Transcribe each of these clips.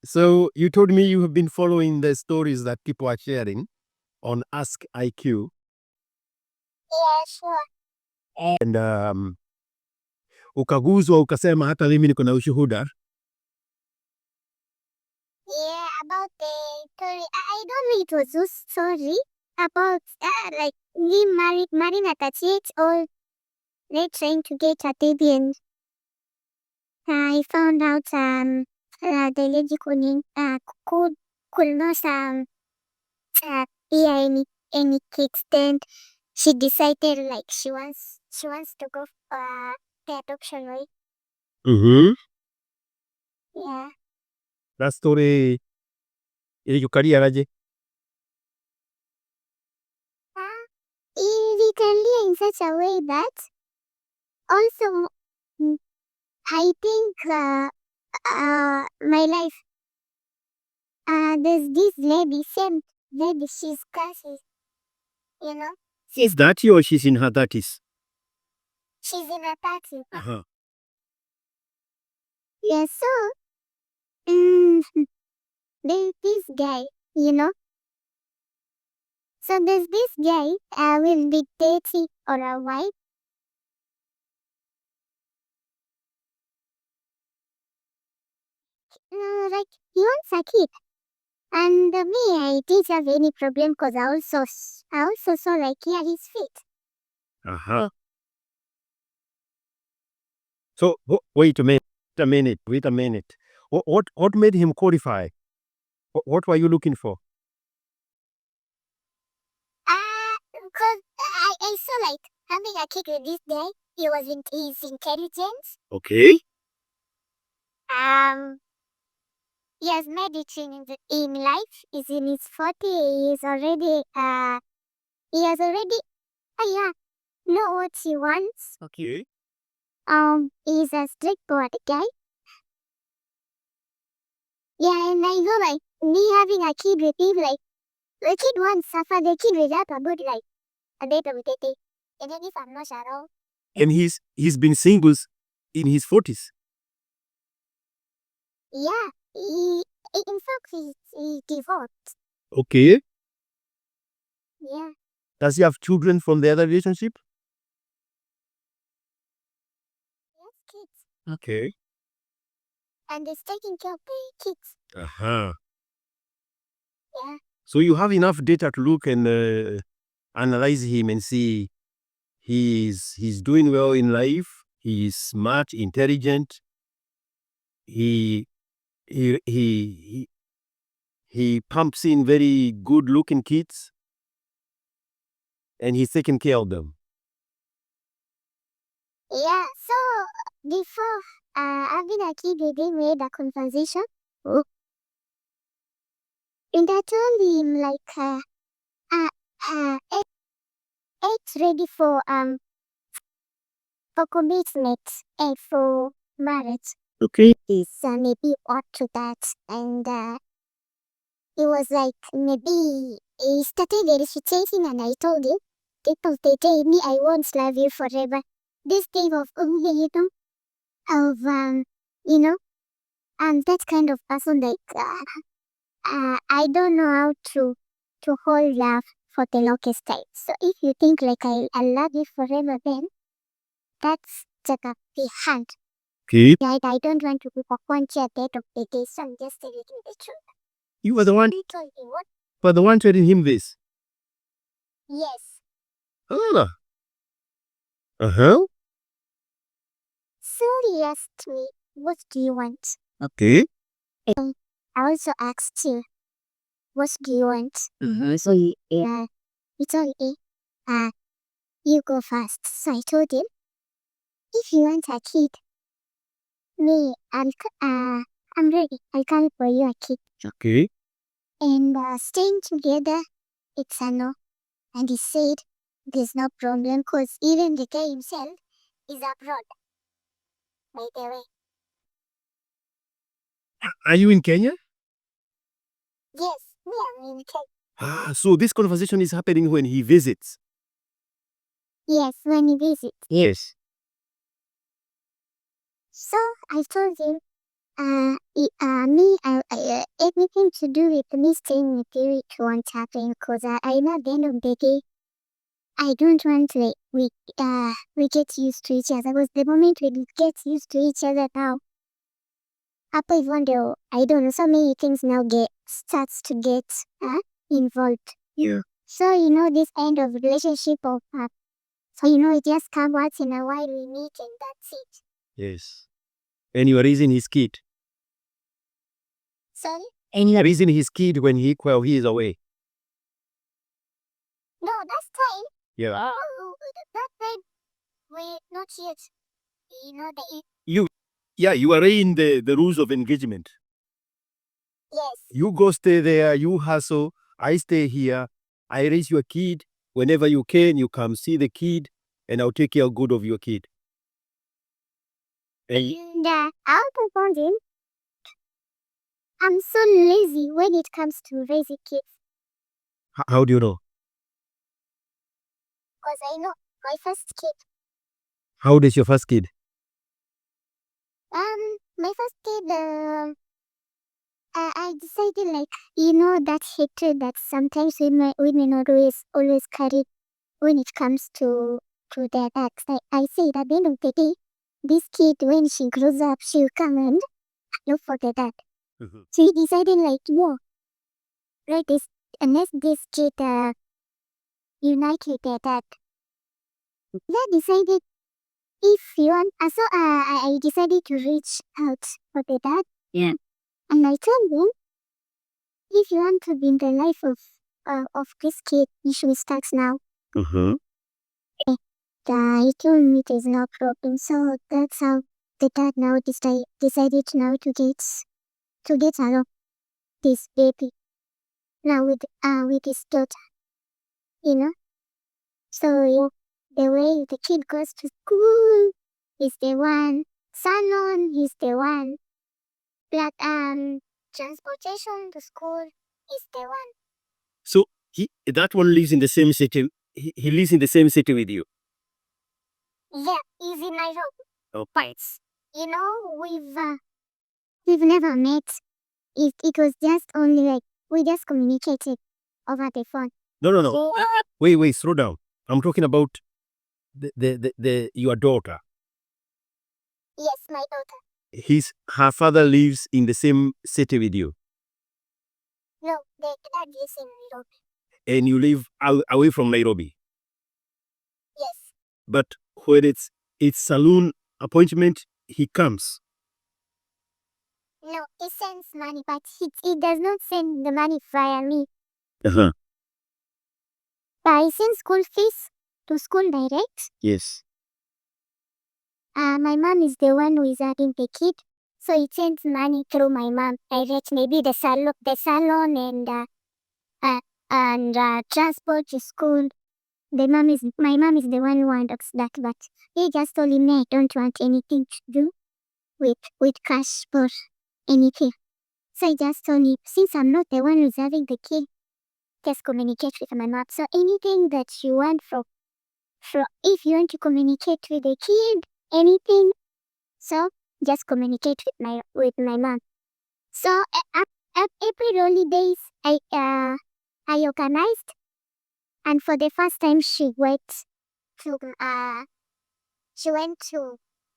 So you told me you have been following the stories that people are sharing on Ask IQ. Yeah, sure. And ukaguzwa ukasema hata mimi niko na ushuhuda. Yeah, about the story. I don't know, it was so story about like me marrying at 38 or they trying to get a baby, and I found out the lady could not be any kids. Then she decided like she wants to go the adoption way. Mm-hmm. Yeah. That story ilikukalia aje? Literally in such a way that also I think my life there's this lady, same lady, she's crazy, you know. She's 30 or she's in her 30s? She's in her 30s. Uh-huh. Yeah, so there's this guy, you know. So there's this guy will be dating or a wife. Like he wants a kid. And me, I didn't have any problem because I also saw like here his feet. Uh-huh. So wait a minute. What made him qualify? What were you looking for? Because I saw like having a kid with this guy. He was in his intelligence. Okay. He has made it in life. He's in his 40s. He's already he has already know what he wants. Okay. He's a straightforward guy. Yeah, and I know like me having a kid with him, like the kid won't suffer. The kid will have a good life. A bit of it. And then if I'm not around. And he's been single in his 40s. Yeah, in fact, he divorced. Okay. Yeah. Does he have children from the other relationship? Yes, kids. Okay. And he's taking care of the kids. Uh-huh. Yeah. So you have enough data to look and analyze him and see he's doing well in life. He's smart, intelligent. He pumps in very good looking kids, and he's taking care of them. Yeah. So before having a kid, they made a conversation. Oh. And I told him like it's ready for commitment and for marriage. Okay. Is maybe up to that, and he was like maybe he started hesitating, and I told him, people they tell me I won't love you forever. This type of you know, I'm that kind of person like I don't know how to hold love for the longest time. So if you think like I love you forever, then that's just a big hand. Okay. I don't want to be a quantity at the end of the day, so I'm just telling you the truth. You were the one. You told me what? Were the one telling him this. Yes. Ah. Uh-huh. So he asked me, what do you want? Okay. I also asked you, what do you want? So he told me, you go first. So I told him, if you want a kid, me, I'm ready. I can for you a kid. Okay. And staying together, it's a no. And he said, there's no problem because even the guy himself is abroad. By the way. Are you in Kenya? Yes, me, I'm in Kenya. So this conversation is happening when he visits. Yes, when he visits. Yes. So I told him, anything to do with me staying with you, it won't happen because I know at the end of the day, I don't want to, we get used to each other because the moment we get used to each other now, hapo hivyo ndio, I don't know, so many things now starts to get involved. Yeah. So, this kind of relationship of, so, it just comes once in a while we meet and that's it. Yes. And you are raising his kid. Sorry? And you are raising his kid while he is away. No, that's time. Yeah. That time, we not yet. You are in the rules of engagement. Yes. You go stay there, you hustle, I stay here, I raise your kid. Whenever you can, you come see the kid, and I'll take care good of your kid. And I'll perform him. I'm so lazy when it comes to raising kids. How do you know? Because I know my first kid. How old is your first kid? My first kid, I decided that hatred that sometimes we may not always carry when it comes to their acts. I say that at the end of the day, this kid, when she grows up, she'll come and look for the dad. So he decided unless this kid unite with their dad. They decided if you want, so I decided to reach out for the dad. Yeah. And I told him, if you want to be in the life of this kid, you should start now. He told me there's no problem, so that's how the dad now decided now to get along this baby now with his daughter, So the way the kid goes to school is the one. Salon is the one. But transportation to school is the one. So that one lives in the same city. He lives in the same city with you. Yeah, he's in Nairobi. Oh. But we've never met. It was just only we just communicated over the phone. No. Wait, slow down. I'm talking about your daughter. Yes, my daughter. Her father lives in the same city with you. No, the dad lives in Nairobi. And you live away from Nairobi. Yes. But when it's saloon appointment, he comes. No, he sends money, but he does not send the money via me. Uh-huh. But he sends school fees to school direct. Yes. My mom is the one who is having the kid, so he sends money through my mom direct. Maybe the salon and transport to school. My mom is the one who handles that, but he just told me I don't want anything to do with cash for anything. So I just told him, since I'm not the one who's having the kid, just communicate with my mom. So anything that you want from if you want to communicate with the kid, anything, so just communicate with my mom. So at April holidays, I organized, and for the first time she went to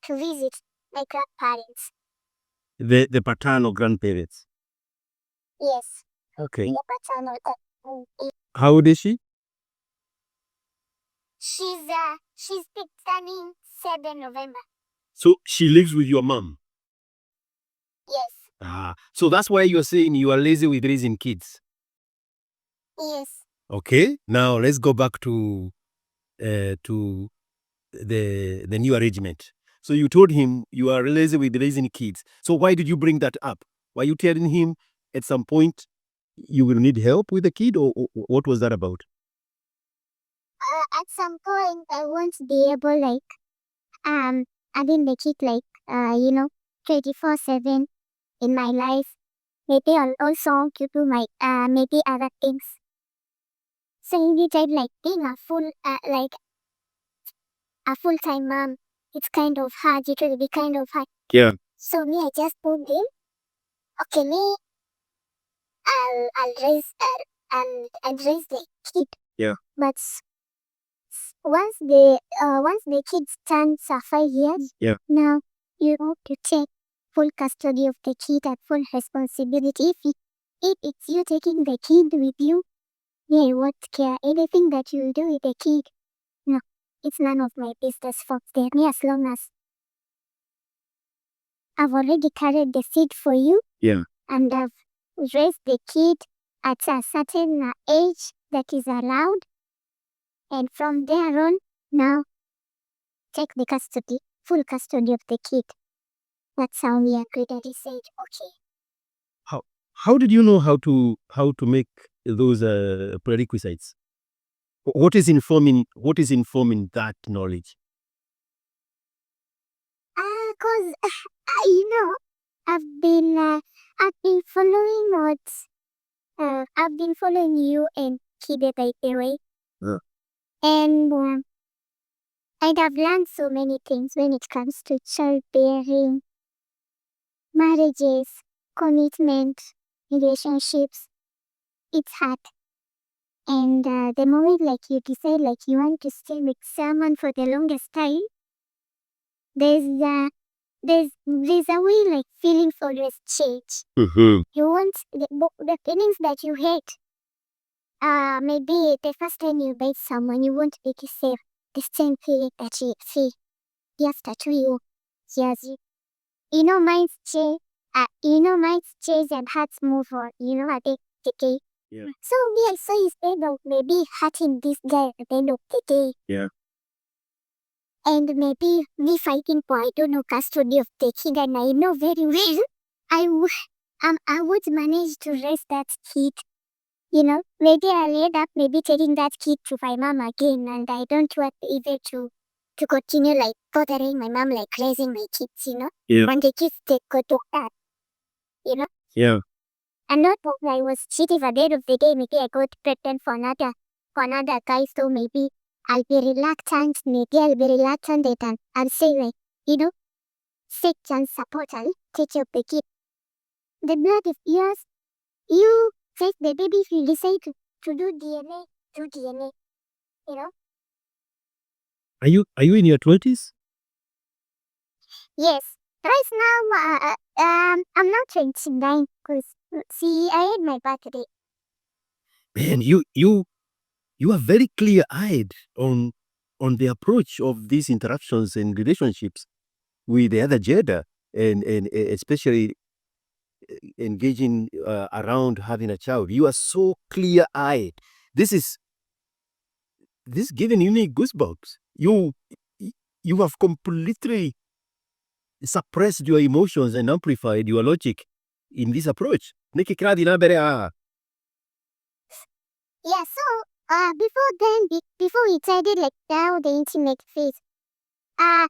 visit my grandparents. The paternal grandparents. Yes. Okay. The paternal. How old is she? She's turning 7 November. So she lives with your mom. Yes. So that's why you're saying you are lazy with raising kids. Yes. Okay. Now let's go back to the new arrangement. So you told him you are lazy with raising kids. So why did you bring that up? Were you telling him at some point you will need help with the kid, or what was that about? At some point, I won't be able having the kid 24/7 in my life. Maybe I'll also to do my maybe other things. So anytime being a full-time mom, it's kind of hard. It will be kind of hard. Yeah. So me, I just told him okay, me, I'll raise and raise the kid. Yeah. But once the kids turn 5 years, Yeah. now you have to take full custody of the kid and full responsibility. If it's you taking the kid with you, yeah, you won't care anything that you do with the kid. No, it's none of my business for them. As long as I've already carried the seed for you. Yeah. And I've raised the kid at a certain age that is allowed. And from there on, now take the custody, full custody of the kid. That's how we agreed. And he said, okay. How did you know how to make those prerequisites? What is informing that knowledge? Cause I've been following I've been following you and Kide by the way. Yeah. And I've learned so many things when it comes to childbearing, marriages, commitment, relationships. It's hard. And the moment like you decide like you want to stay with someone for the longest time, there's a way like feelings always change. Mm-hmm. You want the feelings that you hate. Maybe the first time you date someone, you won't be the same feeling that you see after 2 years. Yes, minds change. Minds change and hearts move on. At the decay. Yeah. So me, I saw instead of maybe hurting this guy at the end of the day. Yeah. And maybe me fighting for I don't know custody of the kid, and I know very well I would manage to raise that kid. Maybe I'll end up maybe taking that kid to my mom again, and I don't want either to continue like bothering my mom like raising my kids. Yeah. When the kids they go to that. Yeah. And not that I was cheating at the end of the day, maybe I got pregnant for another guy, so maybe I'll be reluctant, and I'll say like, seek and support and take care of the kid. The blood is yours. You take the baby if you decide to do DNA, do DNA. Are you in your 20s? Yes. Right now, I'm not 29 because, see, I had my birthday. Man, you are very clear-eyed on the approach of these interactions and relationships with the other gender, and especially engaging around having a child. You are so clear-eyed. This giving you goosebumps. You have completely suppressed your emotions and amplified your logic in this approach. Yeah, so before then, before we decided like now the intimate phase, that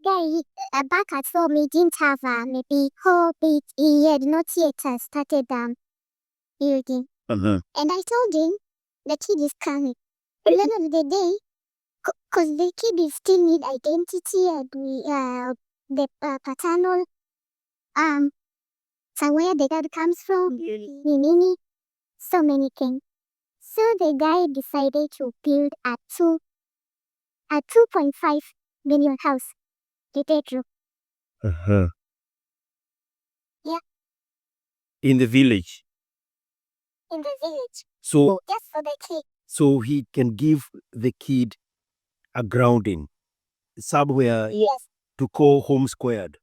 guy back at home he didn't have maybe hobby. He had not yet started building. Uh-huh. And I told him the kid is coming. At the end of the day, because the kid is still need identity and the paternal so where the dad comes from, nini, so many things. So the guy decided to build a 2.5 million house. The bedroom. Uh-huh. Yeah. In the village. In the village. So just for the kid. So he can give the kid a grounding somewhere. Yes. To call home squared.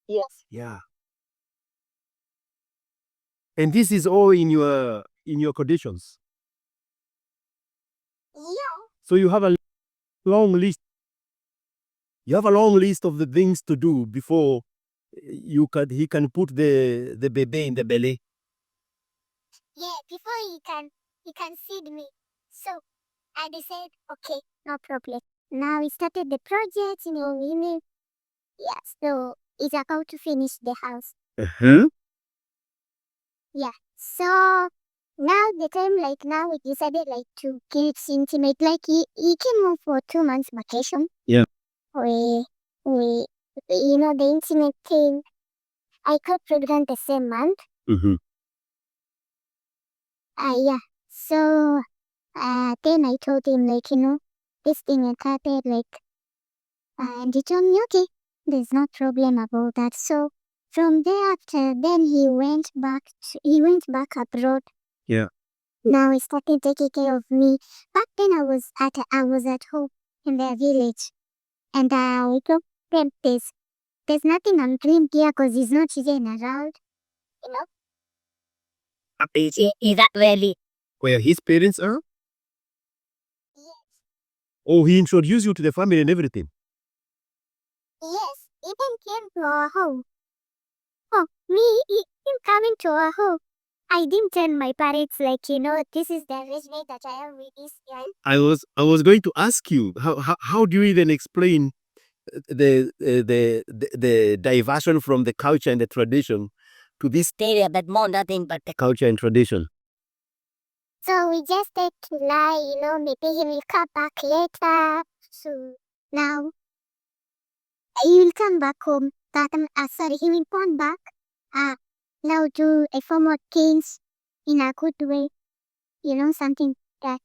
Yes. Yeah. And this is all in your conditions. Yeah. So you have a long list. You have a long list of the things to do before he can put the baby in the belly. Yeah, before he can feed me. So I decided, okay, no problem. Now we started the project, yeah, so it's about to finish the house. Uh-huh. Yeah. So now the time like now we decided like to get intimate. Like he came home for 2 months vacation. Yeah. We the intimate thing. I got pregnant the same month. Mm-hmm. Yeah. So, then I told him, like, this thing had happened, like, and he told me, okay, there's no problem about that. So, from there, after then, he went back abroad. Yeah. Now he started taking care of me. Back then, I was at home in the village, and I told them, there's nothing I'm doing here because he's not even around, you know. Is that really? Where his parents are? Yes, Oh, he introduced you to the family and everything. yes, even came to our home. Oh, him coming to our home. I didn't tell my parents, like, this is the arrangement that I have with this guy. I was going to ask you how do you even explain the diversion from the culture and the tradition to this Area that more nothing but the culture and tradition? So we just take to lie, maybe he will come back later. So now he will come back home. Sorry, he will come back. Now do a form of things in a good way. Something that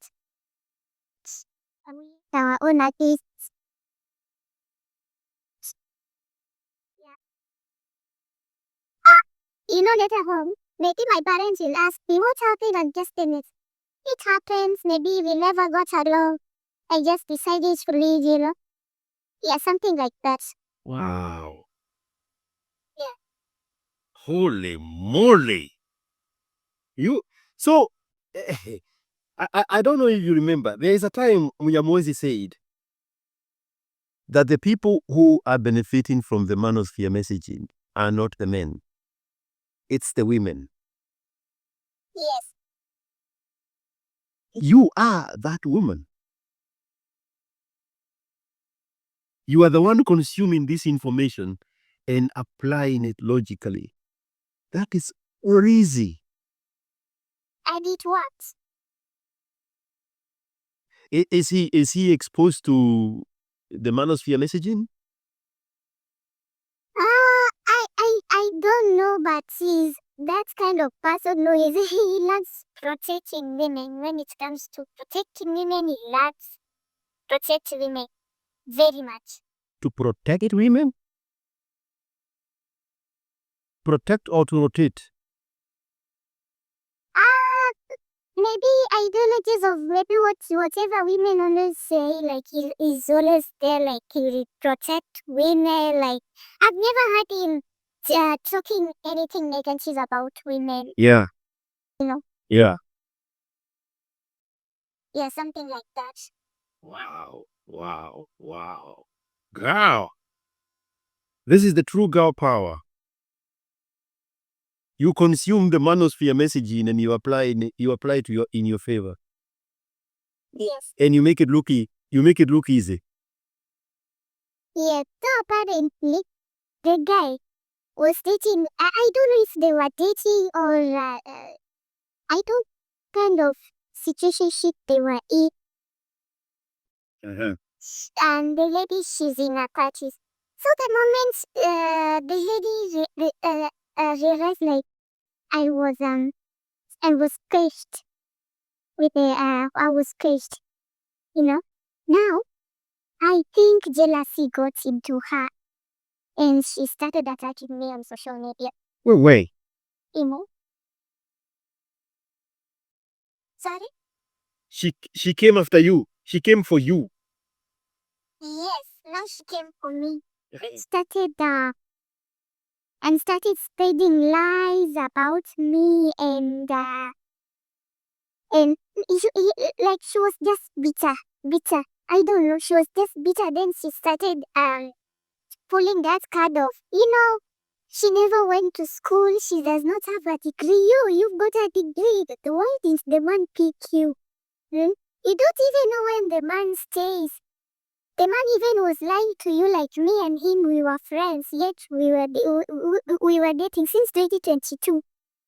our own artists. Later home, maybe my parents will ask me what happened and just a minute. It happens, maybe we never got along. I just decided to leave. Yeah, something like that. Wow. Yeah. Holy moly. You so I don't know if you remember. There is a time Munyamozi said that the people who are benefiting from the manosphere messaging are not the men. It's the women. Yes. You are that woman. You are the one consuming this information and applying it logically. That is easy. And it works. Is he exposed to the manosphere messaging? I don't know, but he's that kind of person. No, he loves protecting women. When it comes to protecting women, he loves protect women very much. To protect women? Protect or to rotate? Maybe ideologies of maybe whatever women always say, like he's always there, like he will protect women. Like I've never heard him talking anything negative about women. Yeah. Yeah. Yeah, something like that. Wow. Girl. This is the true girl power. You consume the manosphere messaging and you apply it in your favor. Yes. And you make it look easy. Yeah, so apparently the guy was dating. I don't know if they were dating or I don't kind of situationship they were in. And the lady, she's in a party. So the moment the lady realized, like I was cursed with I was cursed. Now I think jealousy got into her, and she started attacking me on social media. Wait. Sorry? She came after you. She came for you. Yes, now she came for me. Right. Started spreading lies about me and like she was just bitter. I don't know, she was just bitter. Then she started pulling that card off. She never went to school. She does not have a degree. You've got a degree. Why didn't the man pick you? You don't even know when the man stays. The man even was lying to you, like me and him. We were friends, yet we were dating since 2022.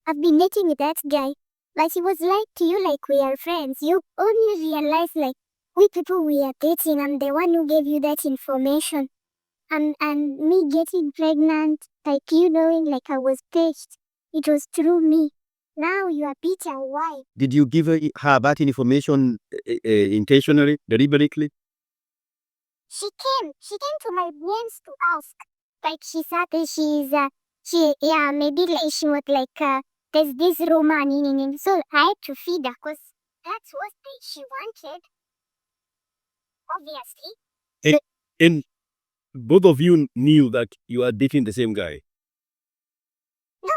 I've been dating with that guy. But he was lying to you like we are friends. You only realize like we people we are dating. I'm the one who gave you that information. and me getting pregnant, like you knowing like I was pitched. It was through me. Now you are bitter. Why? Did you give her that information intentionally, deliberately? She came to my brains to ask. Like she said that maybe like she was like, there's this Roman in. So I had to feed her because that's what she wanted. Obviously. And both of you knew that you are dating the same guy. No,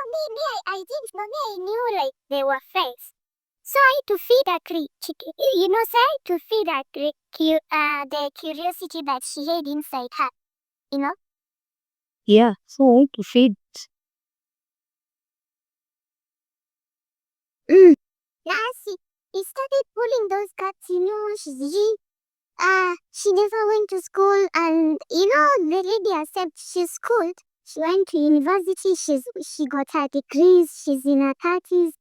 I didn't know. I knew like they were friends. So I had to feed her so I had to feed her the curiosity that she had inside her. You know? Yeah, so to feed. Nancy, he started pulling those cuts, she never went to school, and the lady accepted she's schooled. She went to university, she got her degrees, she's in her 30s,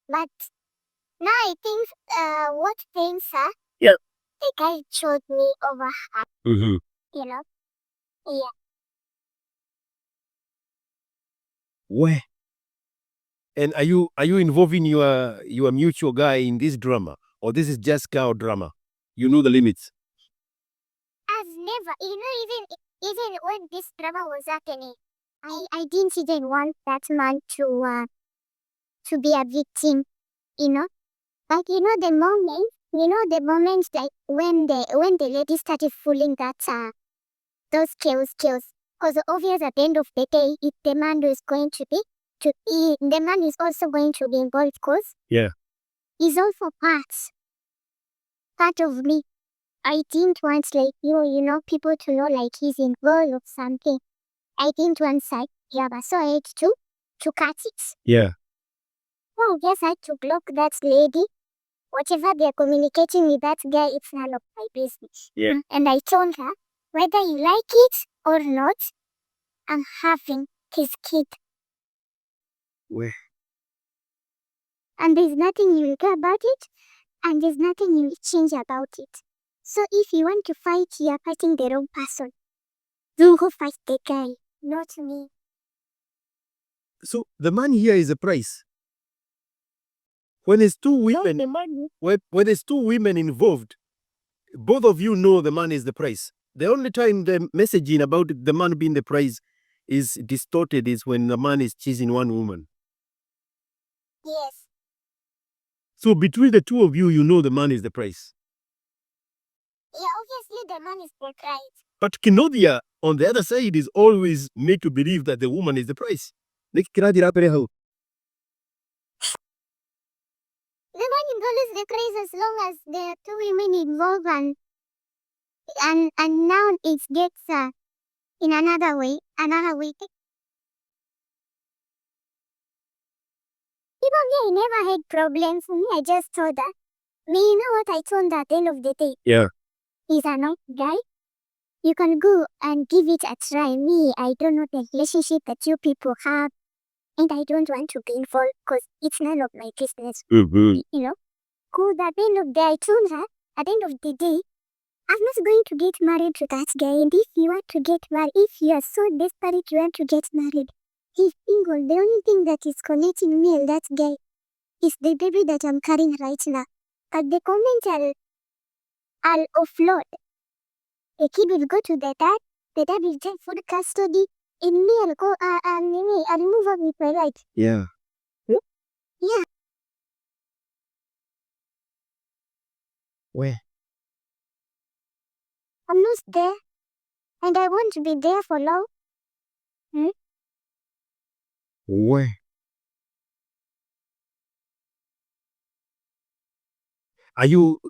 But now I think what pains her, Yeah. the guy chose me over her, Mm-hmm. Yeah. Where? And are you involving your mutual guy in this drama, or this is just girl drama? You know the limits. I've never, even when this drama was happening, I didn't even want that man to be a victim, But the moment like when the lady started fooling that those skills, because obvious at the end of the day, if the man is going to be the man is also going to be involved, because Yeah. he's also part of me. I didn't want like people to know like he's involved or something. I didn't want side. Yeah, but so I had to cut it. Yeah. Oh, yes, I had to block that lady. Whatever they're communicating with that guy, it's none of my business. Yeah. And I told her, whether you like it or not, I'm having his kid. Where? And there's nothing you will do about it, and there's nothing you will change about it. So if you want to fight, you are fighting the wrong person. You go fight the guy, not me. So the man here is a price. When it's two women, The money. when there's two women involved, both of you know the man is the price. The only time the messaging about the man being the price is distorted is when the man is chasing one woman. Yes. So between the two of you, you know the man is the price. Yeah, obviously the man is the price. But Kinodia, on the other side, is always made to believe that the woman is the price. The man is the price as long as there are two women involved, and now it gets in another way. Even me, I never had problems. Me, I just told her. Me, you know what I told her at the end of the day? Yeah. He's a nice guy. You can go and give it a try. Me, I don't know the relationship that you people have, and I don't want to be involved because it's none of my business. Mm-hmm. Because at the end of the day, I told her, at the end of the day, I'm not going to get married to that guy. And if you want to get married, if you are so desperate you want to get married, he's single. The only thing that is connecting me and that guy is the baby that I'm carrying right now. At the comment, I'll offload. The kid will go to the dad will take full custody, and me, I'll go, I'll move on with my life. Yeah. Yeah. Where? I'm not there, and I want to be there for long. Where? Are you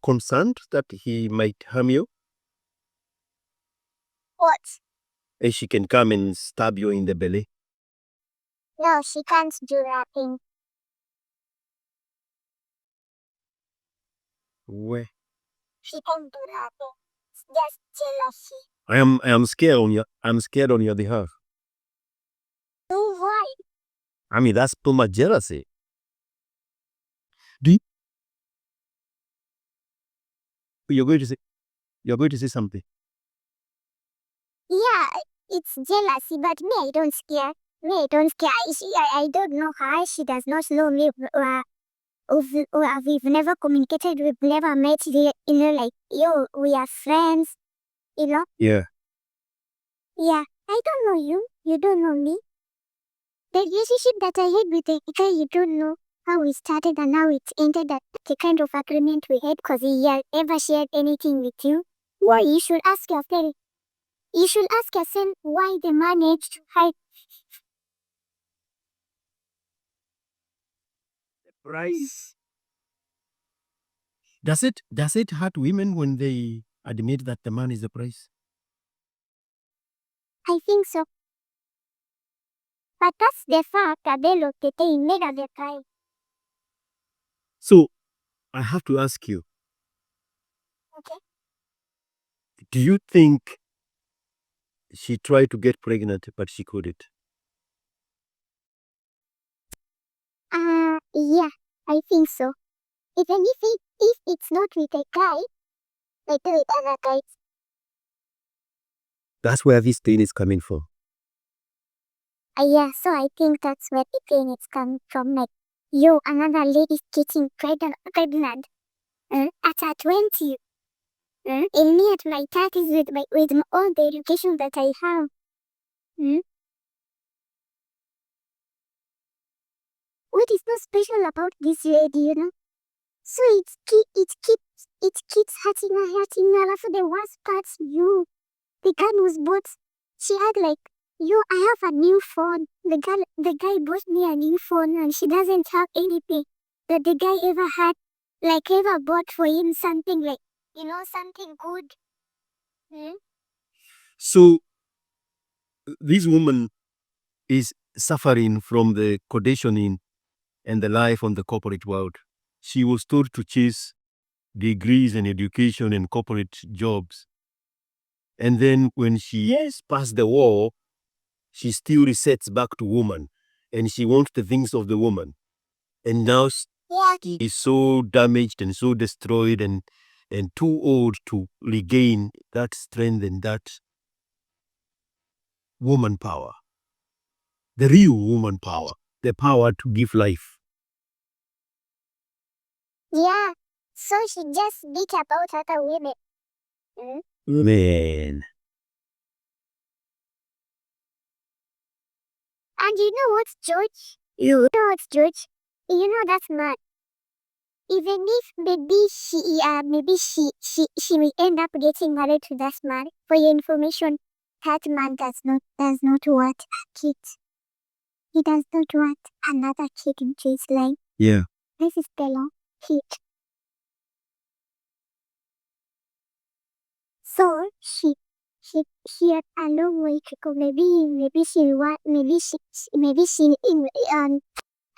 concerned that he might harm you? What? And she can come and stab you in the belly? No, she can't do that thing. Where? She can't do that thing. It's just jealousy. I am scared I'm scared on your behalf. So why? I mean, that's too much jealousy. You're going to say, You're going to say something. Yeah, it's jealousy, but me, I don't scare. Me, I don't scare. I don't know her. She does not know me. We've never communicated. We've never met. Like, we are friends. Yeah. Yeah, I don't know you. You don't know me. The relationship that I had with the guy, you don't know how we started and how it ended, that the kind of agreement we had, because he had ever shared anything with you. Why? You should ask yourself. You should ask yourself why they managed to hide. Price. Does it hurt women when they admit that the man is the price? I think so. But that's the fact at the end of the day, neither the time. So I have to ask you, Okay. do you think she tried to get pregnant but she couldn't? Yeah, I think so. Even if it's not with a guy, like with other guys. That's where this thing is coming from. Yeah, so I think that's where the thing is coming from. Like, another lady's getting pregnant at her 20. And me at my 30s with all the education that I have. What is so special about this lady, So it keeps hurting her. For the worst parts, the gun was bought. She had like, I have a new phone. The guy bought me a new phone, and she doesn't have anything that the guy ever had, like ever bought for him something like, something good. So this woman is suffering from the conditioning and the life on the corporate world. She was told to chase degrees and education and corporate jobs. And then when she passed the war, she still resets back to woman. And she wants the things of the woman. And now she is so damaged and so destroyed and too old to regain that strength and that woman power. The real woman power. The power to give life. Yeah, so she just beat about other women. Man. And you know what's George? You know what's George? That's mad. Even if maybe she will end up getting married to that man. For your information, that man does not want a kid. He does not want another kid into his life. Yeah. This is the law. So she had a long way to go. Maybe she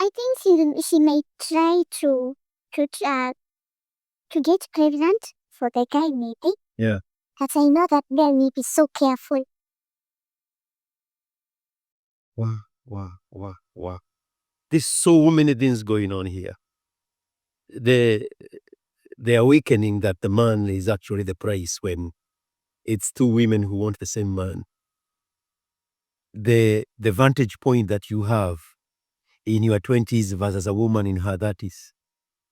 I think she may try to get pregnant for the guy, maybe. Yeah. But I know that girl may be so careful. Wow. There's so many things going on here. The awakening that the man is actually the price when it's two women who want the same man. The vantage point that you have in your 20s versus a woman in her 30s.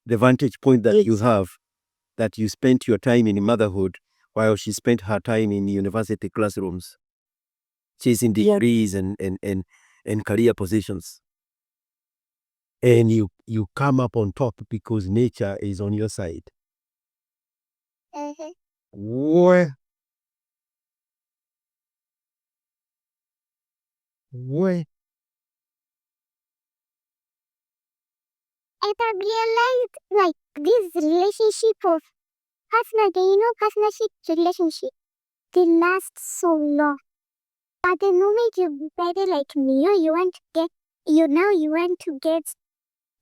The vantage point that you have, that you spent your time in motherhood while she spent her time in university classrooms, chasing degrees and career positions. And you come up on top because nature is on your side. Where? And I realized, like, this relationship of partnership relationship, they last so long. But the moment you better like me, you want to get,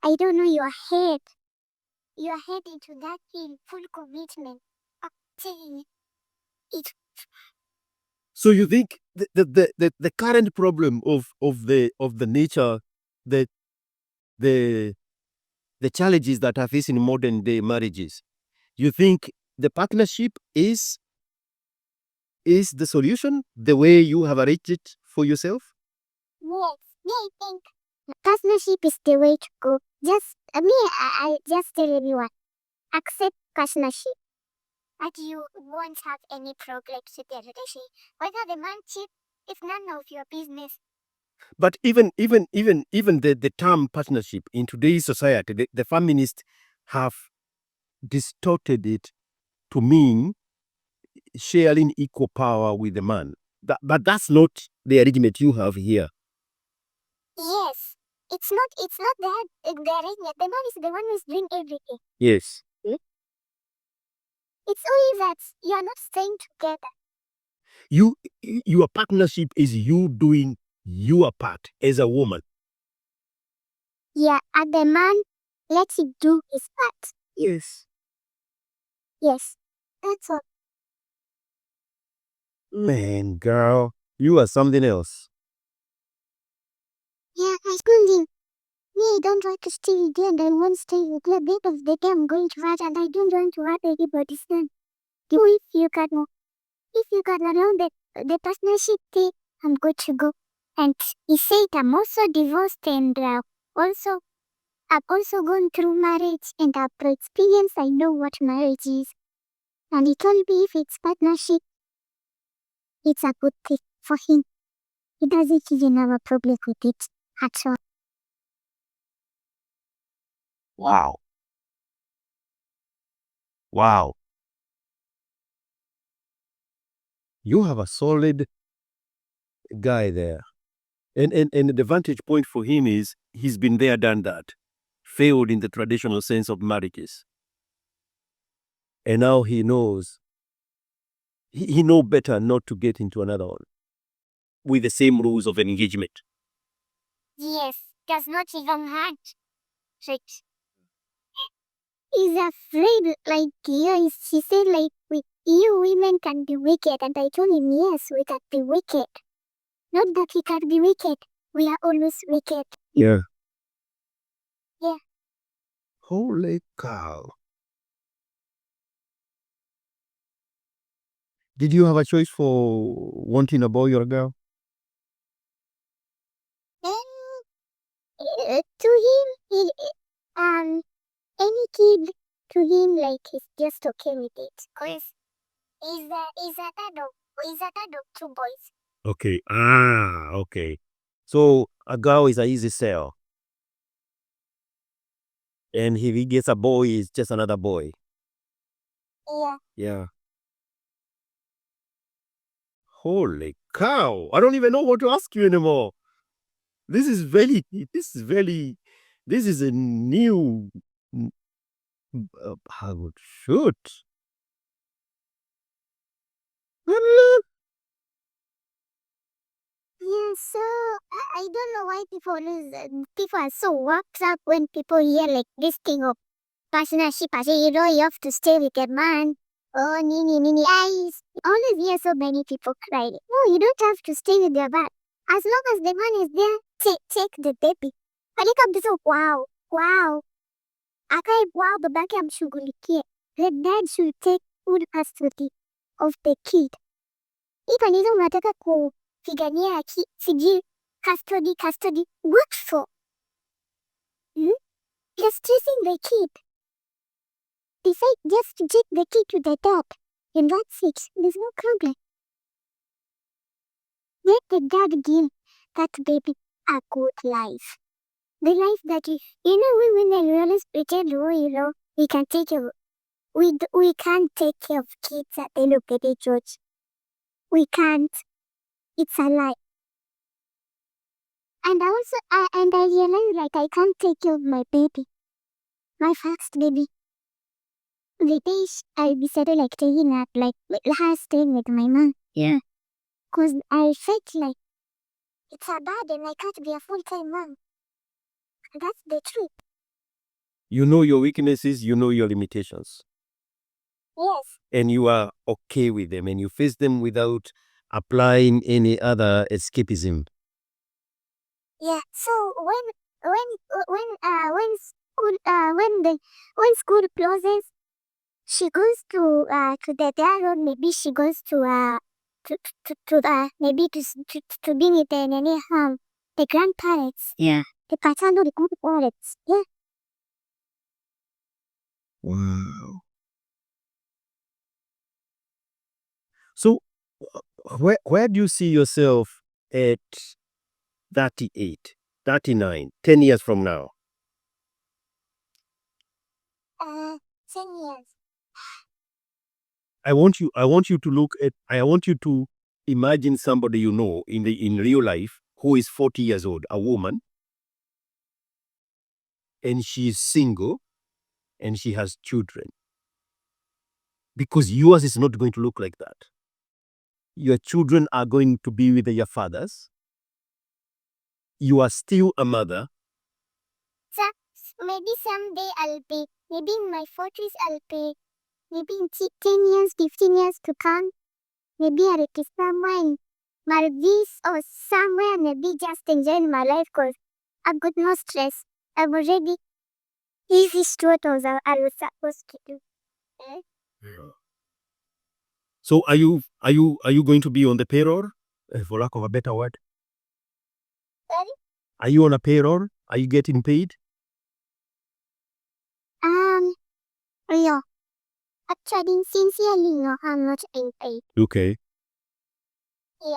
I don't know, your head into that thing, full commitment. I'm saying it. So you think the current problem of the nature, the challenges that are facing modern day marriages, you think the partnership is is the solution the way you have arranged it for yourself? Yes, I think partnership is the way to go. Just I just tell everyone, accept partnership. But you won't have any problems with your relationship. Whether the man cheat, it's none of your business. But even the term partnership in today's society, the feminists have distorted it to mean sharing equal power with the man. But that's not the arrangement you have here. Yes, it's not that the arrangement. The man is the one who's doing everything. Yes. It's only that you are not staying together. Your partnership is you doing your part as a woman. Yeah, and the man lets it do his part. Yes. Yes, that's all. Man, girl, you are something else. Yeah, I scolding. Me, I don't want to stay with you and I won't stay with you. Bit of the day I'm going to hurt and I don't want to hurt anybody's son. If you can around the partnership thing, I'm good to go. And he said I'm also divorced and also I've also gone through marriage and I've experienced, I know what marriage is. And he told me if it's partnership, it's a good thing for him. He doesn't even have a problem with it at all. Wow. Wow. You have a solid guy there. And the vantage point for him is he's been there, done that. Failed in the traditional sense of marriages. And now he knows. He know better not to get into another one with the same rules of engagement. Yes, does not even hurt. Right. He's afraid, like, yeah, she said, like, you women can be wicked. And I told him, yes, we can be wicked. Not that he can be wicked. We are always wicked. Yeah. Yeah. Holy cow. Did you have a choice for wanting a boy or a girl? To him, any kid, to him, like, he's just okay with it. Because he's a dad of two boys. Okay. Okay. So a girl is an easy sell. And if he gets a boy, it's just another boy. Yeah. Yeah. Holy cow. I don't even know what to ask you anymore. This is a new shoot. Yeah, so I don't know why people are so worked up when people hear like this thing of partnership. I say, you have to stay with a man. Oh, nini. I always hear so many people cry. No, you don't have to stay with your man. As long as the man is there, take the baby. Palika mtoto, wow. Akae wow, babake amshughulikie. The dad should take full custody of the kid. Ipa nizo unataka kupigania haki, sijui custody, what for? You're stressing the kid. Decide just to take the kid to the dad, and that's it. There's no problem. Let the dad give that baby a good life. The life that we women always pretend, we can take care. We can't take care of kids at the end of the day, George. We can't. It's a lie. And I realize like I can't take care of my baby. My first baby. The day I decided like taking up like her staying with my mom. Yeah. Cause I felt like it's a burden. I can't be a full-time mom. That's the truth. You know your weaknesses, you know your limitations. Yes. And you are okay with them and you face them without applying any other escapism. Yeah. So when school closes, she goes to the dad, or maybe she goes to maybe to be with the grandparents. Yeah. The paternal grandparents. Yeah. Wow. So, where do you see yourself at 38, 39, 10 years from now? 10 years. I want you to imagine somebody you know in real life who is 40 years old, a woman, and she's single and she has children. Because yours is not going to look like that. Your children are going to be with their fathers. You are still a mother. So, maybe someday maybe in my 40s I'll be, maybe in 10 years, 15 years to come, maybe I'll be somewhere in Maldives or somewhere, maybe just enjoying my life because I've got no stress. I've already easy what I was supposed to do. So are you going to be on the payroll, for lack of a better word? Sorry? Are you on a payroll? Are you getting paid? Yeah. Actually, sincerely, no, I'm not being paid. Okay. Yeah.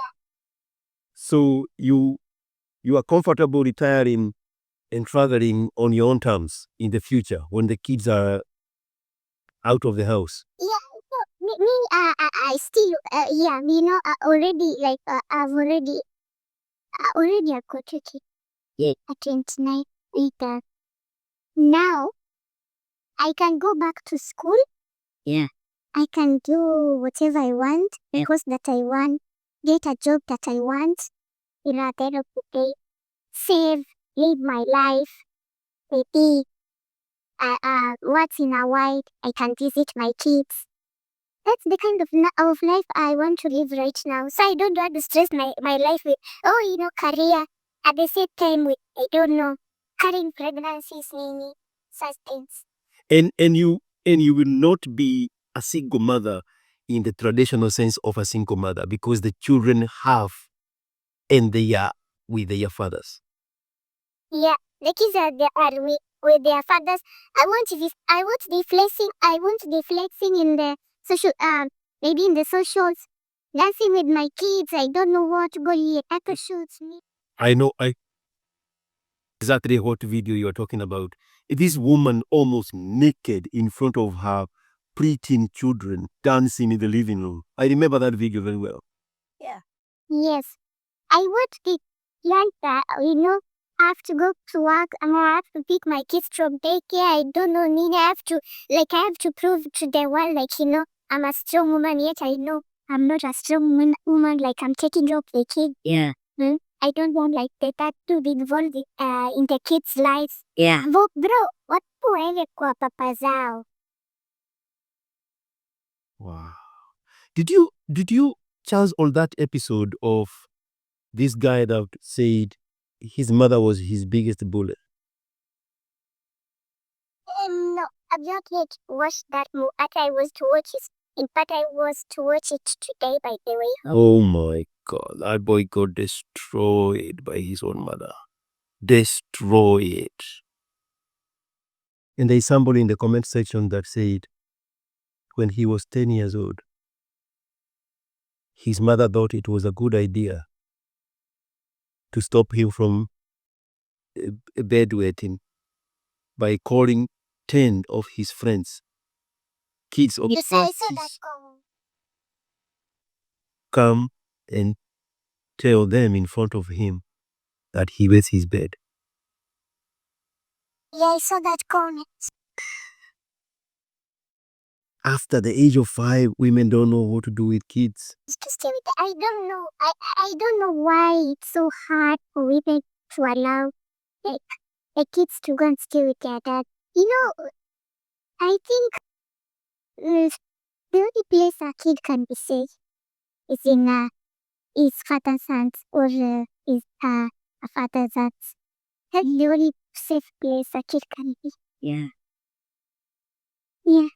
So you are comfortable retiring and traveling on your own terms in the future when the kids are out of the house. Yeah, so I still, already, I've got a kid. Yeah. At 29, now, I can go back to school. Yeah. I can do whatever I want, Yeah. course that I want, get a job that I want, at the end of the day, save, live my life, maybe, once in a while, I can visit my kids. That's the kind of life I want to live right now. So I don't want to stress my life with, career. At the same time with, I don't know, carrying pregnancies, such things. And you will not be a single mother in the traditional sense of a single mother because the children have and they are with their fathers. Yeah, the kids are with their fathers. I want the flexing in the social, maybe in the socials, dancing with my kids. I don't know what, go here, echo shoots me. I know exactly what video you are talking about. This woman almost naked in front of her preteen children dancing in the living room. I remember that video very well. Yes, I watched it like that, I have to go to work and I have to pick my kids from daycare. I don't know, I have to prove to the world, I'm a strong woman, yet I know I'm not a strong woman, like I'm taking care of the kid. Yeah. I don't want that to be involved in the kids' lives. Yeah. Bro, what puele kwa papa zao? Wow. Did you Charles on that episode of this guy that said his mother was his biggest bully? No, I've not yet watched that movie. I was to watch it. In fact, I was to watch it today, by the way. Oh my God, that boy got destroyed by his own mother. Destroyed. And there's somebody in the comment section that said when he was 10 years old, his mother thought it was a good idea to stop him from bedwetting by calling 10 of his friends, kids of Yes, I saw that comment. come and tell them in front of him that he wets his bed. Yeah, I saw that comment. After the age of 5, women don't know what to do with kids. To stay with I don't know. I don't know why it's so hard for women to allow like the kids to go and stay with their dad. I think the only place a kid can be safe is in his father's hands or is a father's hands. That's the only safe place a kid can be. Yeah. Yeah.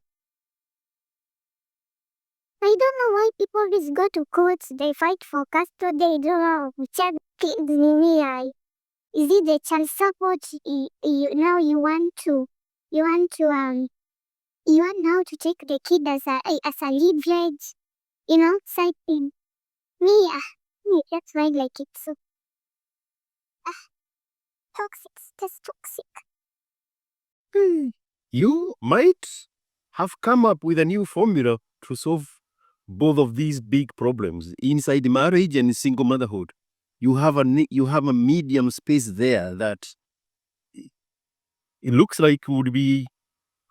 I don't know why people just go to courts, they fight for custody, they don't know child kids nini I. Is it the child support now you want now to take the kid as a leverage, side thing. Me, that's why I like it so toxic, that's toxic. You might have come up with a new formula to solve both of these big problems inside marriage and single motherhood. You have a medium space there that it looks like would be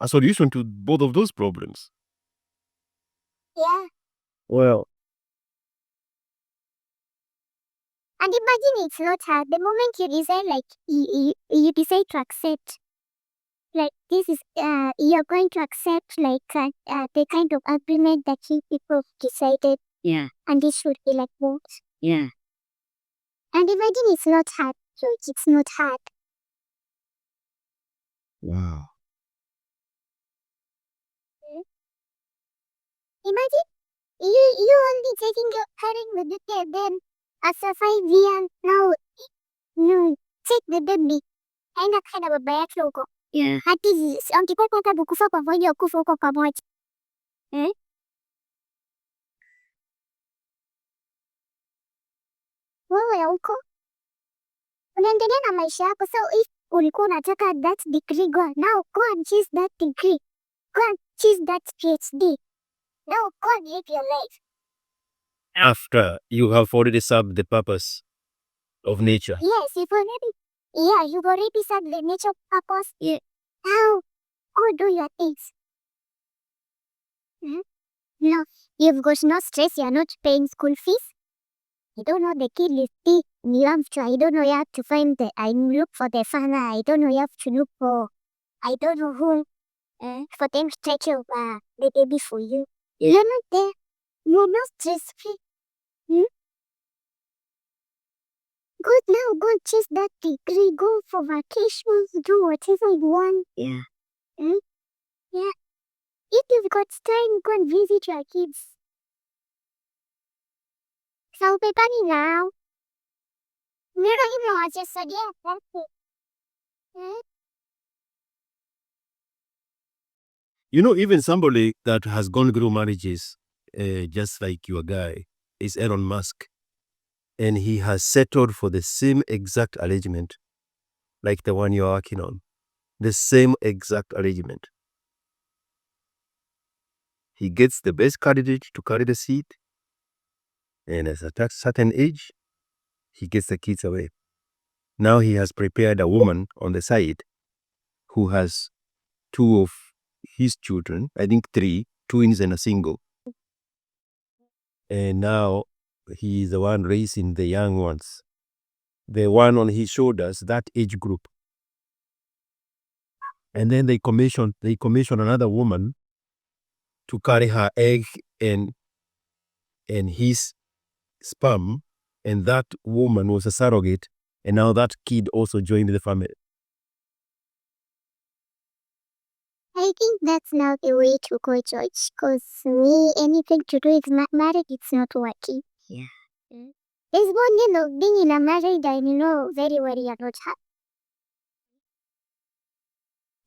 a solution to both of those problems. Yeah. Well, And imagine it's not hard. The moment you decide, like, you decide to accept, like, this is, you're going to accept, like, the kind of agreement that you people decided. Yeah. And this should be like what? Yeah. And imagine it's not hard. So it's not hard. wow. Imagine you only taking your parent with the kid, then after 5 years, now, you take the baby. Haina kind of a bad logo. Yeah. Hati angekuwa kufa kwa moja kufa huko pamoja. Wewe huko unaendelea na maisha yako, so if ulikuwa unataka that degree, go and chase that degree, go and chase that PhD, now go and live your life. After you have already served the purpose of nature. Yes, you've already served the nature purpose. Yeah. Now go do your things. No, you've got no stress. You're not paying school fees. I don't know the kid is sick. You have to. I don't know. You have to find look for the father. I don't know. You have to look for. I don't know who. For them to take care of the baby for you. You're not there. You're not stress free. Good now. Go chase that degree. Go for vacations. Do whatever you want. Yeah. Yeah. If you've got time, go and visit your kids. So, Pepani now. I just said, yeah, that's it. Even somebody that has gone through marriages, just like your guy, is Elon Musk. And he has settled for the same exact arrangement like the one you're working on. The same exact arrangement. He gets the best candidate to carry the seed. And at a certain age, he gets the kids away. Now he has prepared a woman on the side who has 2 of his children, I think 3, twins and a single. And now he is the one raising the young ones. The one on his shoulders, that age group. And then they commission another woman to carry her egg and his sperm, and that woman was a surrogate, and now that kid also joined the family. I think that's not the way to go, George. Because me, anything to do with marriage, it's not working. Yeah. There's one of being in a marriage, I know very well you're not happy.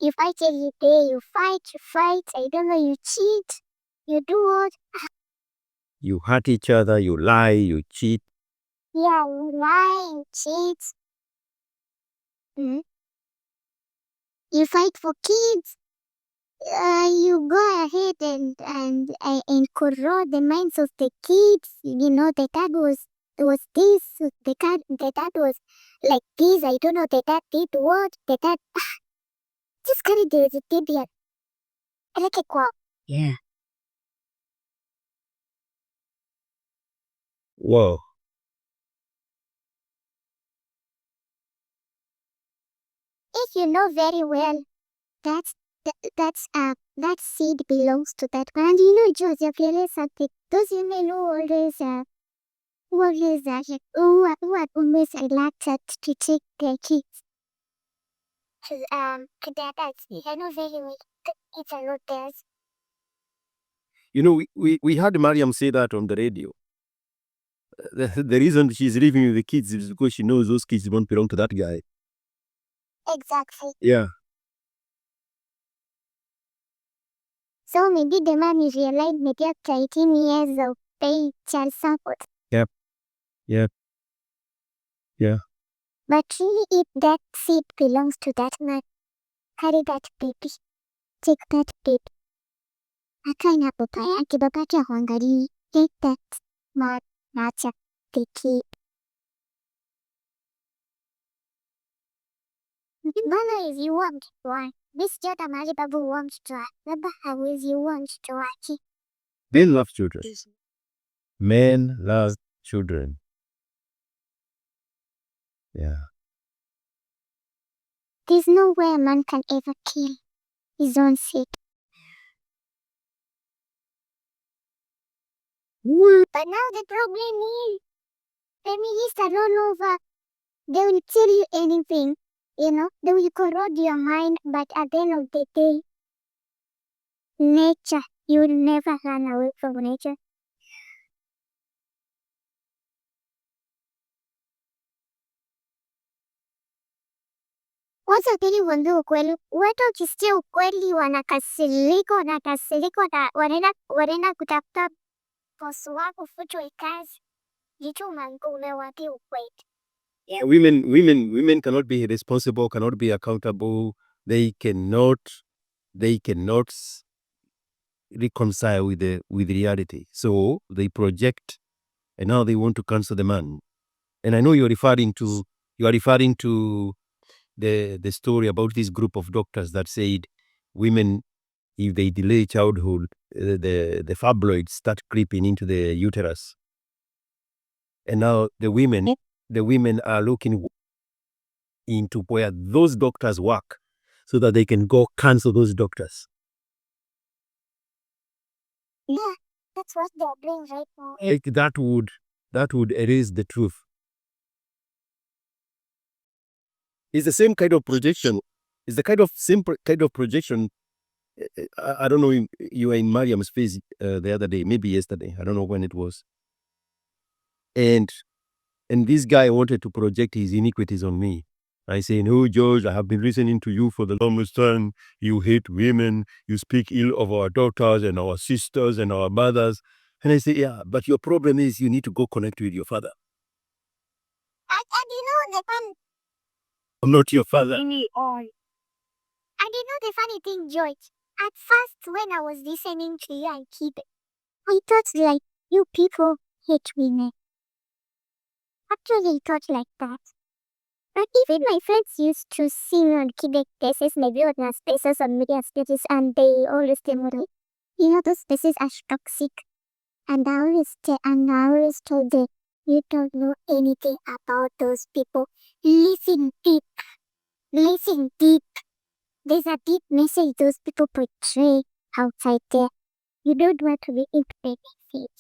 You fight every day, you fight, I don't know, you cheat, you do what? You hurt each other, you lie, you cheat. Yeah, you lie, you cheat. You fight for kids. You go ahead and corrode the minds of the kids. The dad was this, the dad was like this, I don't know, the dad did what, the dad just carry the baby. Yeah. Whoa. If you know very well, that seed belongs to that man. Joseph, something. Those women who always always elected to take their kids to their dads. I know very well. It's a lot theirs. we heard Mariam say that on the radio. The reason she's living with the kids is because she knows those kids don't belong to that guy. Exactly. Yeah. So maybe the man is realized maybe after 18 years of paying child support. Yep. But really, if that seed belongs to that man, carry that baby. Take that baby. Akae na baba yake, baba yake haangalii. Take that man, na acha the kid. Mbona hizi huwa mtoto wake? Mi sijaona mahali babu huwa mtoto wake. Baba hawezi huwa mtoto wake. Men love children. Men love children. Yeah. There's no way a man can ever kill his own seed. But now the problem is, feminists are all over. They will tell you anything, they will corrode your mind, but at the end of the day, nature, you will never run away from nature. Wacha pili uambie ukweli. Watu wakisikia ukweli wanakasirika na wanaenda kutafuta bosi wako futwe kazi. Jituma umewapia ukweli. Yeah, women cannot be responsible, cannot be accountable. They cannot reconcile with reality. So they project, and now they want to cancel the man. And I know you are referring to the story about this group of doctors that said women, if they delay childhood, the fibroids start creeping into the uterus. And now the women are looking into where those doctors work so that they can go cancel those doctors. Yeah, that's what they're doing right now. Like that would erase the truth. It's the same kind of projection. It's the kind of simple kind of projection. I don't know, you were in Mariam's face the other day, maybe yesterday. I don't know when it was. And this guy wanted to project his iniquities on me. I say, no, George, I have been listening to you for the longest time. You hate women. You speak ill of our daughters and our sisters and our mothers. And I say, yeah, but your problem is you need to go connect with your father. And the fun. I'm not your father. And the funny thing, George. At first, when I was listening to you and Kibe, I thought like, you people hate women. Actually, I thought like that. But even my friends used to sing on Quebec places, maybe on the spaces on media spaces, and they always tell me, those spaces are toxic. And I always told them, you don't know anything about those people. Listen deep. Listen deep. There's a deep message those people portray outside there. You don't want to be impregnated.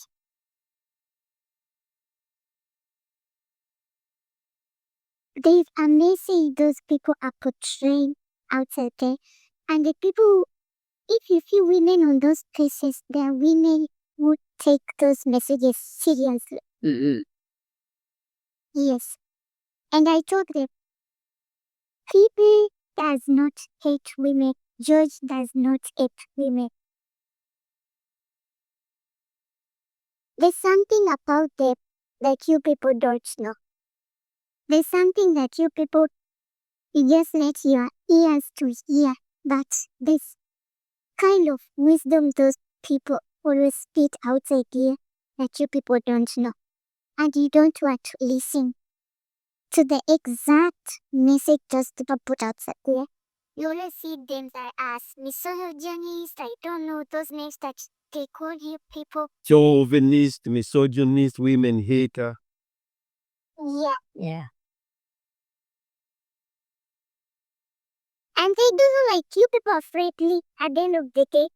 There's a message those people are portraying outside there. And the people, if you see women on those places, their women would take those messages seriously. Mm-hmm. Yes. And I told them, people does not hate women. George does not hate women. There's something about them that you people don't know. There's something that you people, you just let your ears to hear. But this kind of wisdom those people always spit outside here that you people don't know. And you don't want to listen to the exact message those people put outside there. You always see them as misogynist, I don't know those names that they call you people. Chauvinist, misogynist, women hater. Yeah. And they do like you people are friendly at the end of the day.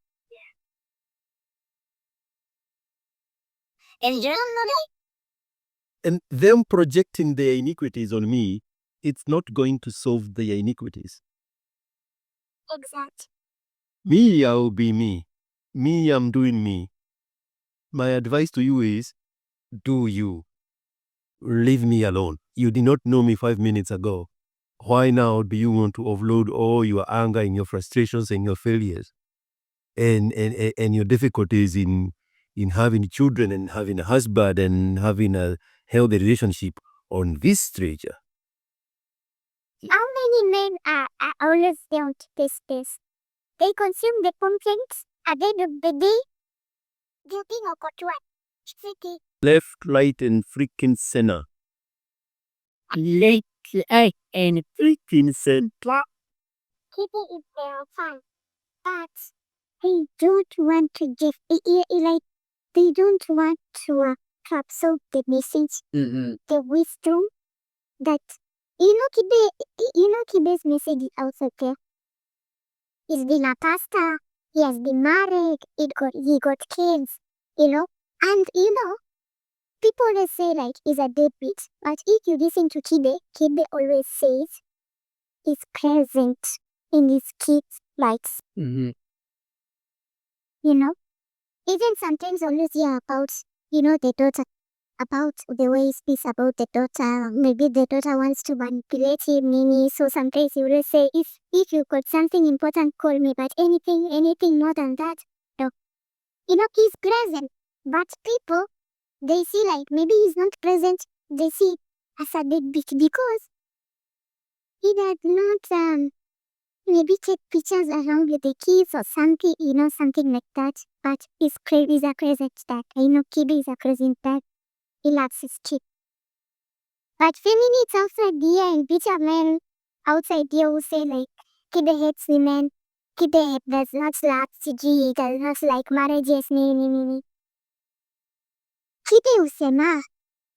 And And them projecting their iniquities on me, it's not going to solve their iniquities. Exactly. Me, I'll be me. Me, I'm doing me. My advice to you is, do you. Leave me alone. You did not know me 5 minutes ago. Why now do you want to offload all your anger and your frustrations and your failures and your difficulties in having children and having a husband and having a healthy relationship on this stranger? How many men are always down to this? They consume the complaints at the end of the day. They'll be no good one. City. Left, right, and freaking center. Late, right, and freaking center. People is their fun. But they don't want to give like they don't want to absorb the message, the wisdom that Kibe's message is also there. He's been a pastor, he has been married, he got kids, and people always say like he's a deadbeat, but if you listen to Kibe always says he's present in his kids' lives. Even sometimes always hear about, the daughter, about the way he speaks about the daughter. Maybe the daughter wants to manipulate him, so sometimes he will say, if you got something important, call me, but anything more than that, no. He's present, but people, they see like maybe he's not present, they see as a deadbeat because he does not maybe take pictures around with the kids or something, something like that. But he's a crazy dad. Kibe is a crazy dad. He loves his kid. But feminists outside there and bitter men outside there who say like Kibe hates women. Kibe does not like CG, he does not like marriages, Kibe usema,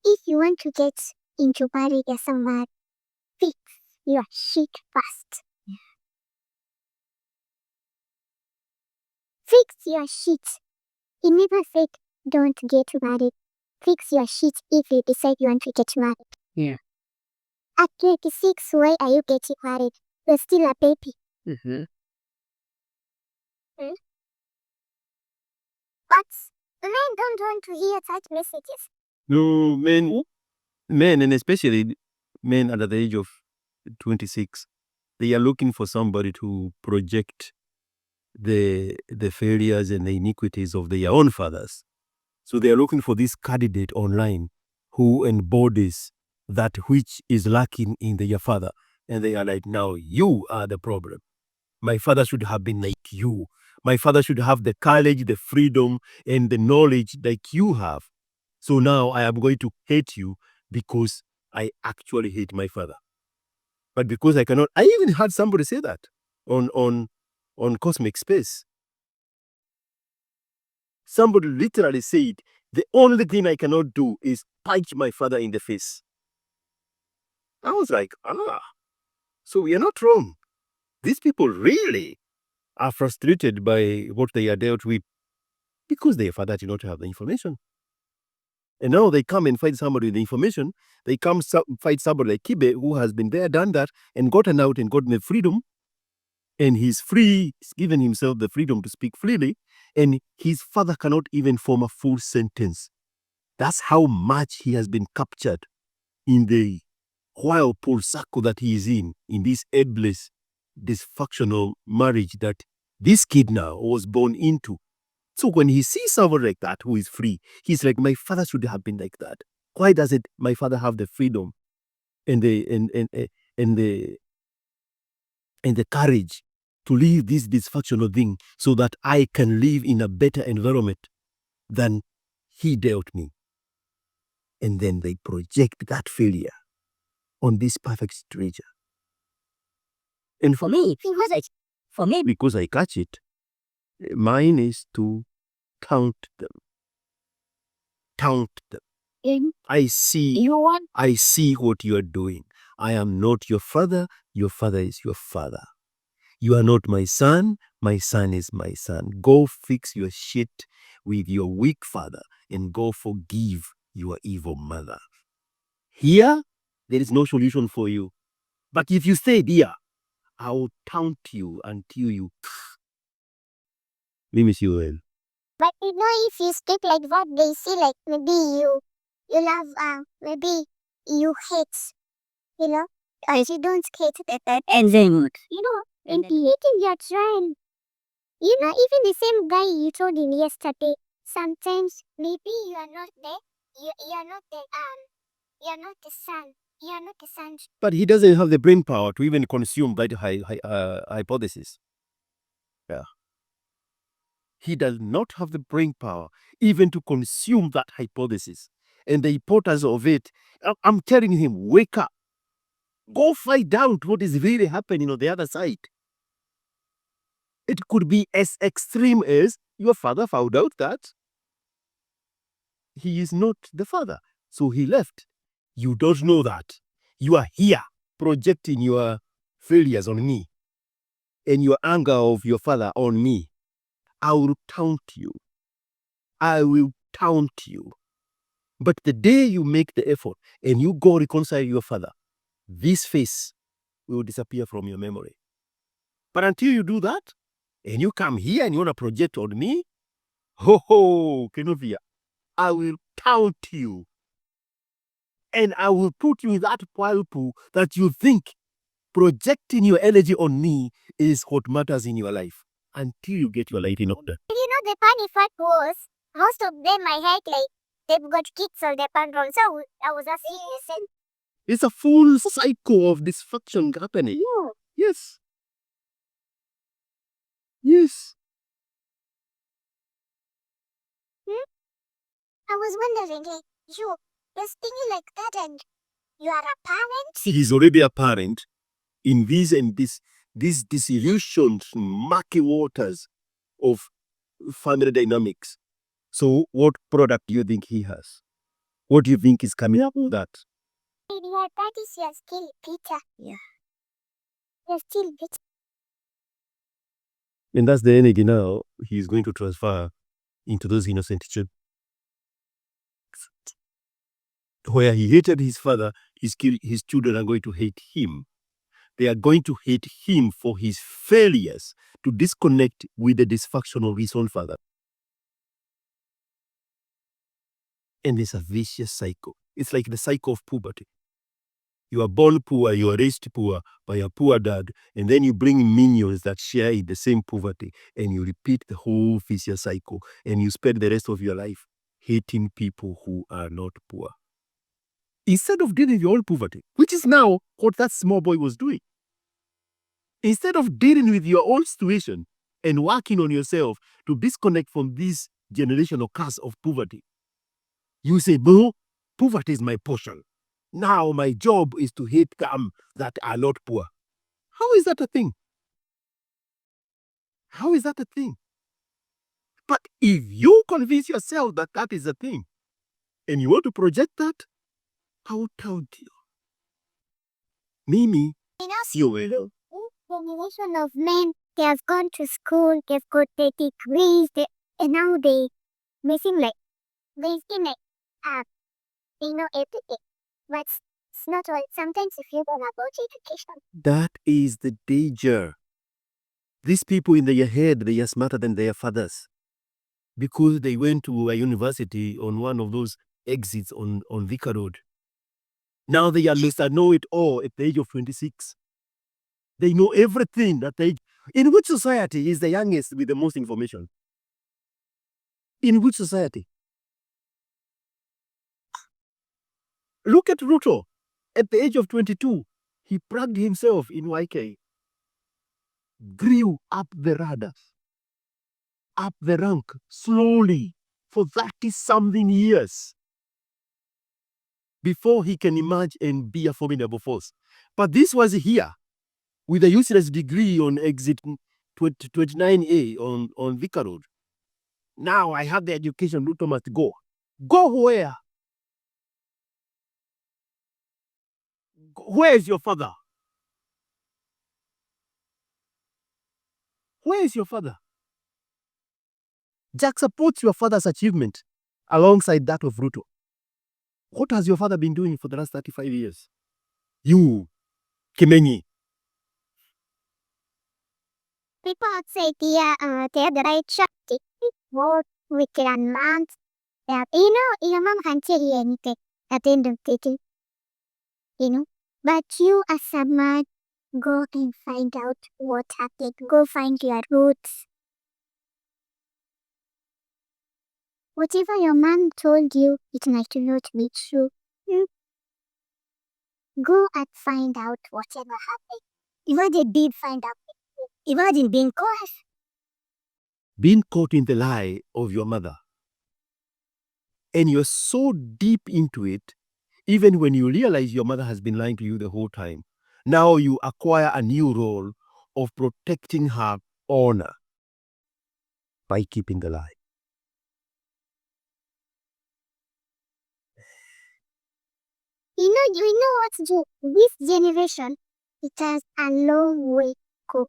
if you want to get into marriage or someone, fix your shit fast. Fix your shit. He never said don't get married. Fix your shit if you decide you want to get married. Yeah. At 26, why are you getting married? You're still a baby. But men don't want to hear such messages. No, men, and especially men under the age of 26, they are looking for somebody to project the failures and the iniquities of their own fathers. So they are looking for this candidate online who embodies that which is lacking in their father. And they are like, now you are the problem. My father should have been like you. My father should have the courage, the freedom, and the knowledge like you have. So now I am going to hate you because I actually hate my father. But because I cannot, I even had somebody say that on Cosmic Space. Somebody literally said, the only thing I cannot do is punch my father in the face. I was like, so we are not wrong. These people really are frustrated by what they are dealt with because their father did not have the information. And now they come and fight somebody with the information. They come fight somebody like Kibe who has been there, done that, and gotten out and gotten the freedom. And he's free, he's given himself the freedom to speak freely. And his father cannot even form a full sentence. That's how much he has been captured in the whirlpool circle that he is in this endless, dysfunctional marriage that this kid now was born into. So when he sees someone like that who is free, he's like, my father should have been like that. Why doesn't my father have the freedom and the courage to leave this dysfunctional thing so that I can live in a better environment than he dealt me? And then they project that failure on this perfect stranger. And for me, because I catch it, mine is to count them. Count them. I see what you are doing. I am not your father is your father. You are not my son is my son. Go fix your shit with your weak father and go forgive your evil mother. Here, there is no solution for you. But if you stay there, I will taunt you until you... Mimi si well. But if you stick like what they see, like maybe you love, maybe you hate, or you don't hate that, And then what? and hating your child. Even the same guy you told him yesterday, sometimes maybe you are not there, you are not the, you are not the son, you are not the son. But he doesn't have the brain power to even consume that hypothesis. Yeah. He does not have the brain power even to consume that hypothesis. And the importance of it, I'm telling him, wake up. Go find out what is really happening on the other side. It could be as extreme as your father found out that he is not the father, so he left. You don't know that. You are here projecting your failures on me and your anger of your father on me. I will taunt you. I will taunt you. But the day you make the effort and you go reconcile your father, this face will disappear from your memory. But until you do that, and you come here and you want to project on me, Kenovia, I will taunt you. And I will put you in that whirlpool that you think projecting your energy on me is what matters in your life until you get your life in order. The funny fact was, most of them I had, like, they've got kids or they're pandron, so I was asking, listen. It's a full cycle of dysfunction happening. Yeah. Yes. Yes. I was wondering, like, you're thinking like that and you are a parent? He's already a parent in these disillusioned, murky waters of family dynamics. So what product do you think he has? What do you think is coming up with that? Your daddy's you're still bitter. Yeah. You're still bitter. And that's the energy now he's going to transfer into those innocent children. Where he hated his father, his children are going to hate him. They are going to hate him for his failures to disconnect with the dysfunction of his own father. And it's a vicious cycle. It's like the cycle of puberty. You are born poor, you are raised poor by a poor dad, and then you bring minions that share in the same poverty, and you repeat the whole vicious cycle, and you spend the rest of your life hating people who are not poor. Instead of dealing with your own poverty, which is now what that small boy was doing. Instead of dealing with your own situation and working on yourself to disconnect from this generational curse of poverty, you say, no, poverty is my portion. Now my job is to hate them that are not poor. How is that a thing? How is that a thing? But if you convince yourself that that is a thing, and you want to project that, I will tell you. Mimi, you will. Generation of men, they have gone to school, they've got their degrees, and now they seem like, everything. But it's not all. Sometimes if you don't about education. That is the danger. These people in their head, they are smarter than their fathers. Because they went to a university on one of those exits on Vicar Road. Now they are Mr. Know-it-all at the age of 26. They know everything that they... In which society is the youngest with the most information? In which society? Look at Ruto. At the age of 22, he plugged himself in YK. Grew up the radar. Up the rank slowly for 30-something years before he can emerge and be a formidable force. But this was here with a useless degree on exit 29A on Vicar Road. Now I have the education, Ruto must go. Go where? Where is your father? Where is your father? Jack supports your father's achievement alongside that of Ruto. What has your father been doing for the last 35 years? You, Kimenyi. People say they have the right shot. wicked and mad. That your mom can tell you anything at the end of the day. But you as a man, go and find out what happened. Go find your roots. Whatever your mom told you, it might not be true. Go and find out whatever happened. Even they did find out. Imagine being caught. Being caught in the lie of your mother. And you're so deep into it, even when you realize your mother has been lying to you the whole time. Now you acquire a new role of protecting her honor by keeping the lie. You know what to do. This generation, it has a long way to go.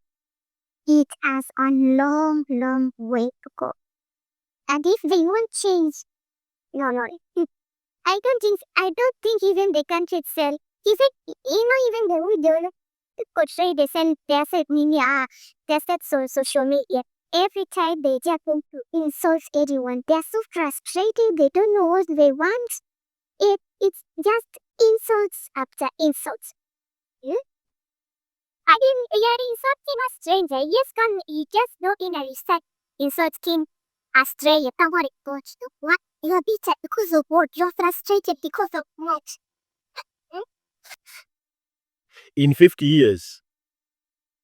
It has a long, long way to go. And if they won't change, no. I don't think even the country itself, even the way they portray themselves, they said social media. Every time they just want to insult anyone, they're so frustrated, they don't know what they want. It's just insults after insults. I didn't hear insulting a stranger. Yes, you just go in and start insulting a stranger. Somebody coach. What? You're bitter because of what? You're frustrated because of what? In 50 years,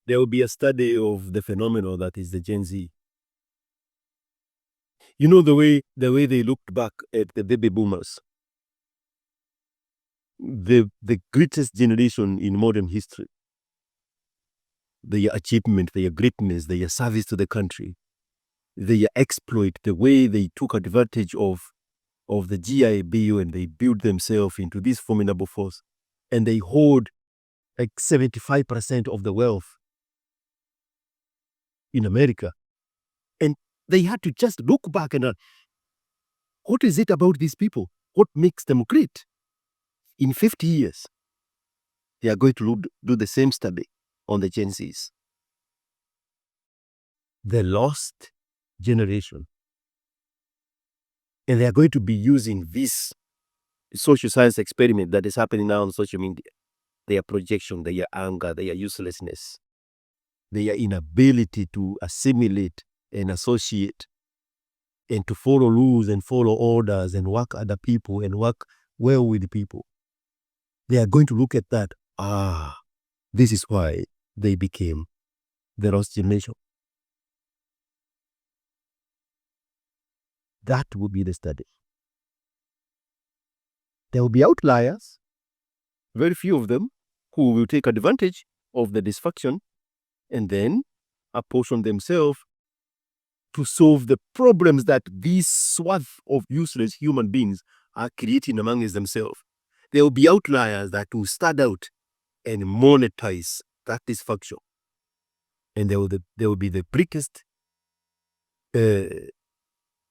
there will be a study of the phenomenon that is the Gen Z. You know the way they looked back at the baby boomers, the greatest generation in modern history, their achievement, their greatness, their service to the country, their exploit, the way they took advantage of the GI Bill and they built themselves into this formidable force, and they hold like 75% of the wealth in America. And they had to just look back and what is it about these people? What makes them great? In 50 years, they are going to do the same study on the Gen Zs. The lost generation. And they are going to be using this social science experiment that is happening now on social media. Their projection, their anger, their uselessness, their inability to assimilate and associate and to follow rules and follow orders and work other people and work well with people. They are going to look at that. This is why they became the lost generation. That will be the study. There will be outliers, very few of them, who will take advantage of the dysfunction and then apportion themselves to solve the problems that these swath of useless human beings are creating amongst themselves. There will be outliers that will stand out and monetize that dysfunction. And there will be the biggest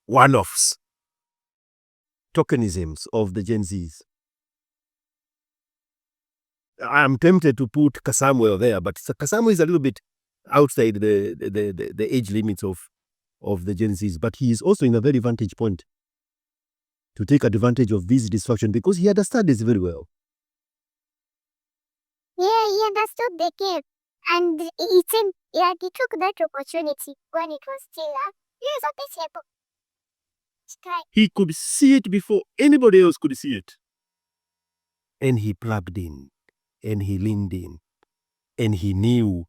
one-offs, tokenisms of the Gen Zs. I'm tempted to put Kasamuel there, but Kasamuel is a little bit outside the age limits of the Gen Zs, but he is also in a very vantage point to take advantage of this dysfunction because he understands this very well. Yeah, he understood the game. And he took that opportunity when it was still unbeatable. He could see it before anybody else could see it. And he plugged in, and he leaned in, and he knew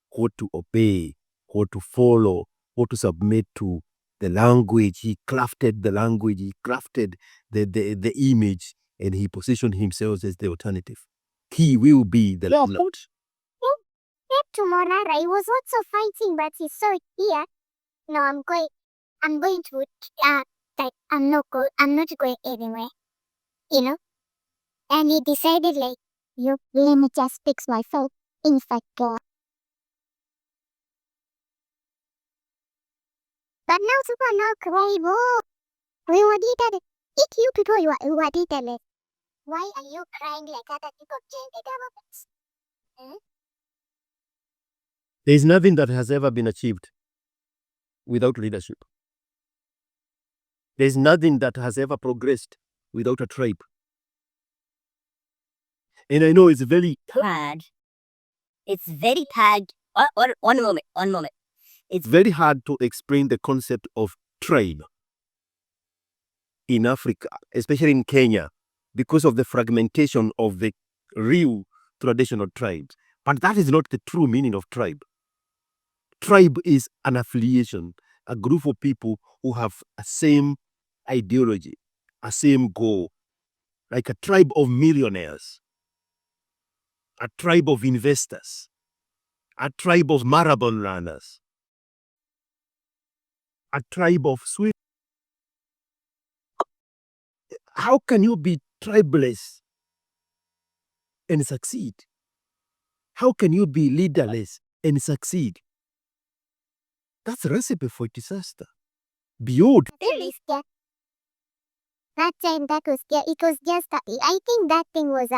what to obey, what to follow, what to submit to. The language, he crafted the language, he crafted the image, and he positioned himself as the alternative. He will be the Lord. Tomorrow I was also fighting, but he saw it here. No, I'm going to I'm not going anywhere. And he decided let me just fix myself. In fact, God. But now super now cry more. You did it. If you people you did it. Why are you crying like other people change the governments? There is nothing that has ever been achieved without leadership. There's nothing that has ever progressed without a tribe. And I know it's very hard. It's very hard. One moment. It's very hard to explain the concept of tribe in Africa, especially in Kenya, because of the fragmentation of the real traditional tribes. But that is not the true meaning of tribe. Tribe is an affiliation, a group of people who have a same ideology, a same goal, like a tribe of millionaires, a tribe of investors, a tribe of marathon runners, a tribe of sweet. How can you be tribeless and succeed? How can you be leaderless and succeed? That's a recipe for disaster. Beyond. Really scared. That time that was scared. It was just I think that thing was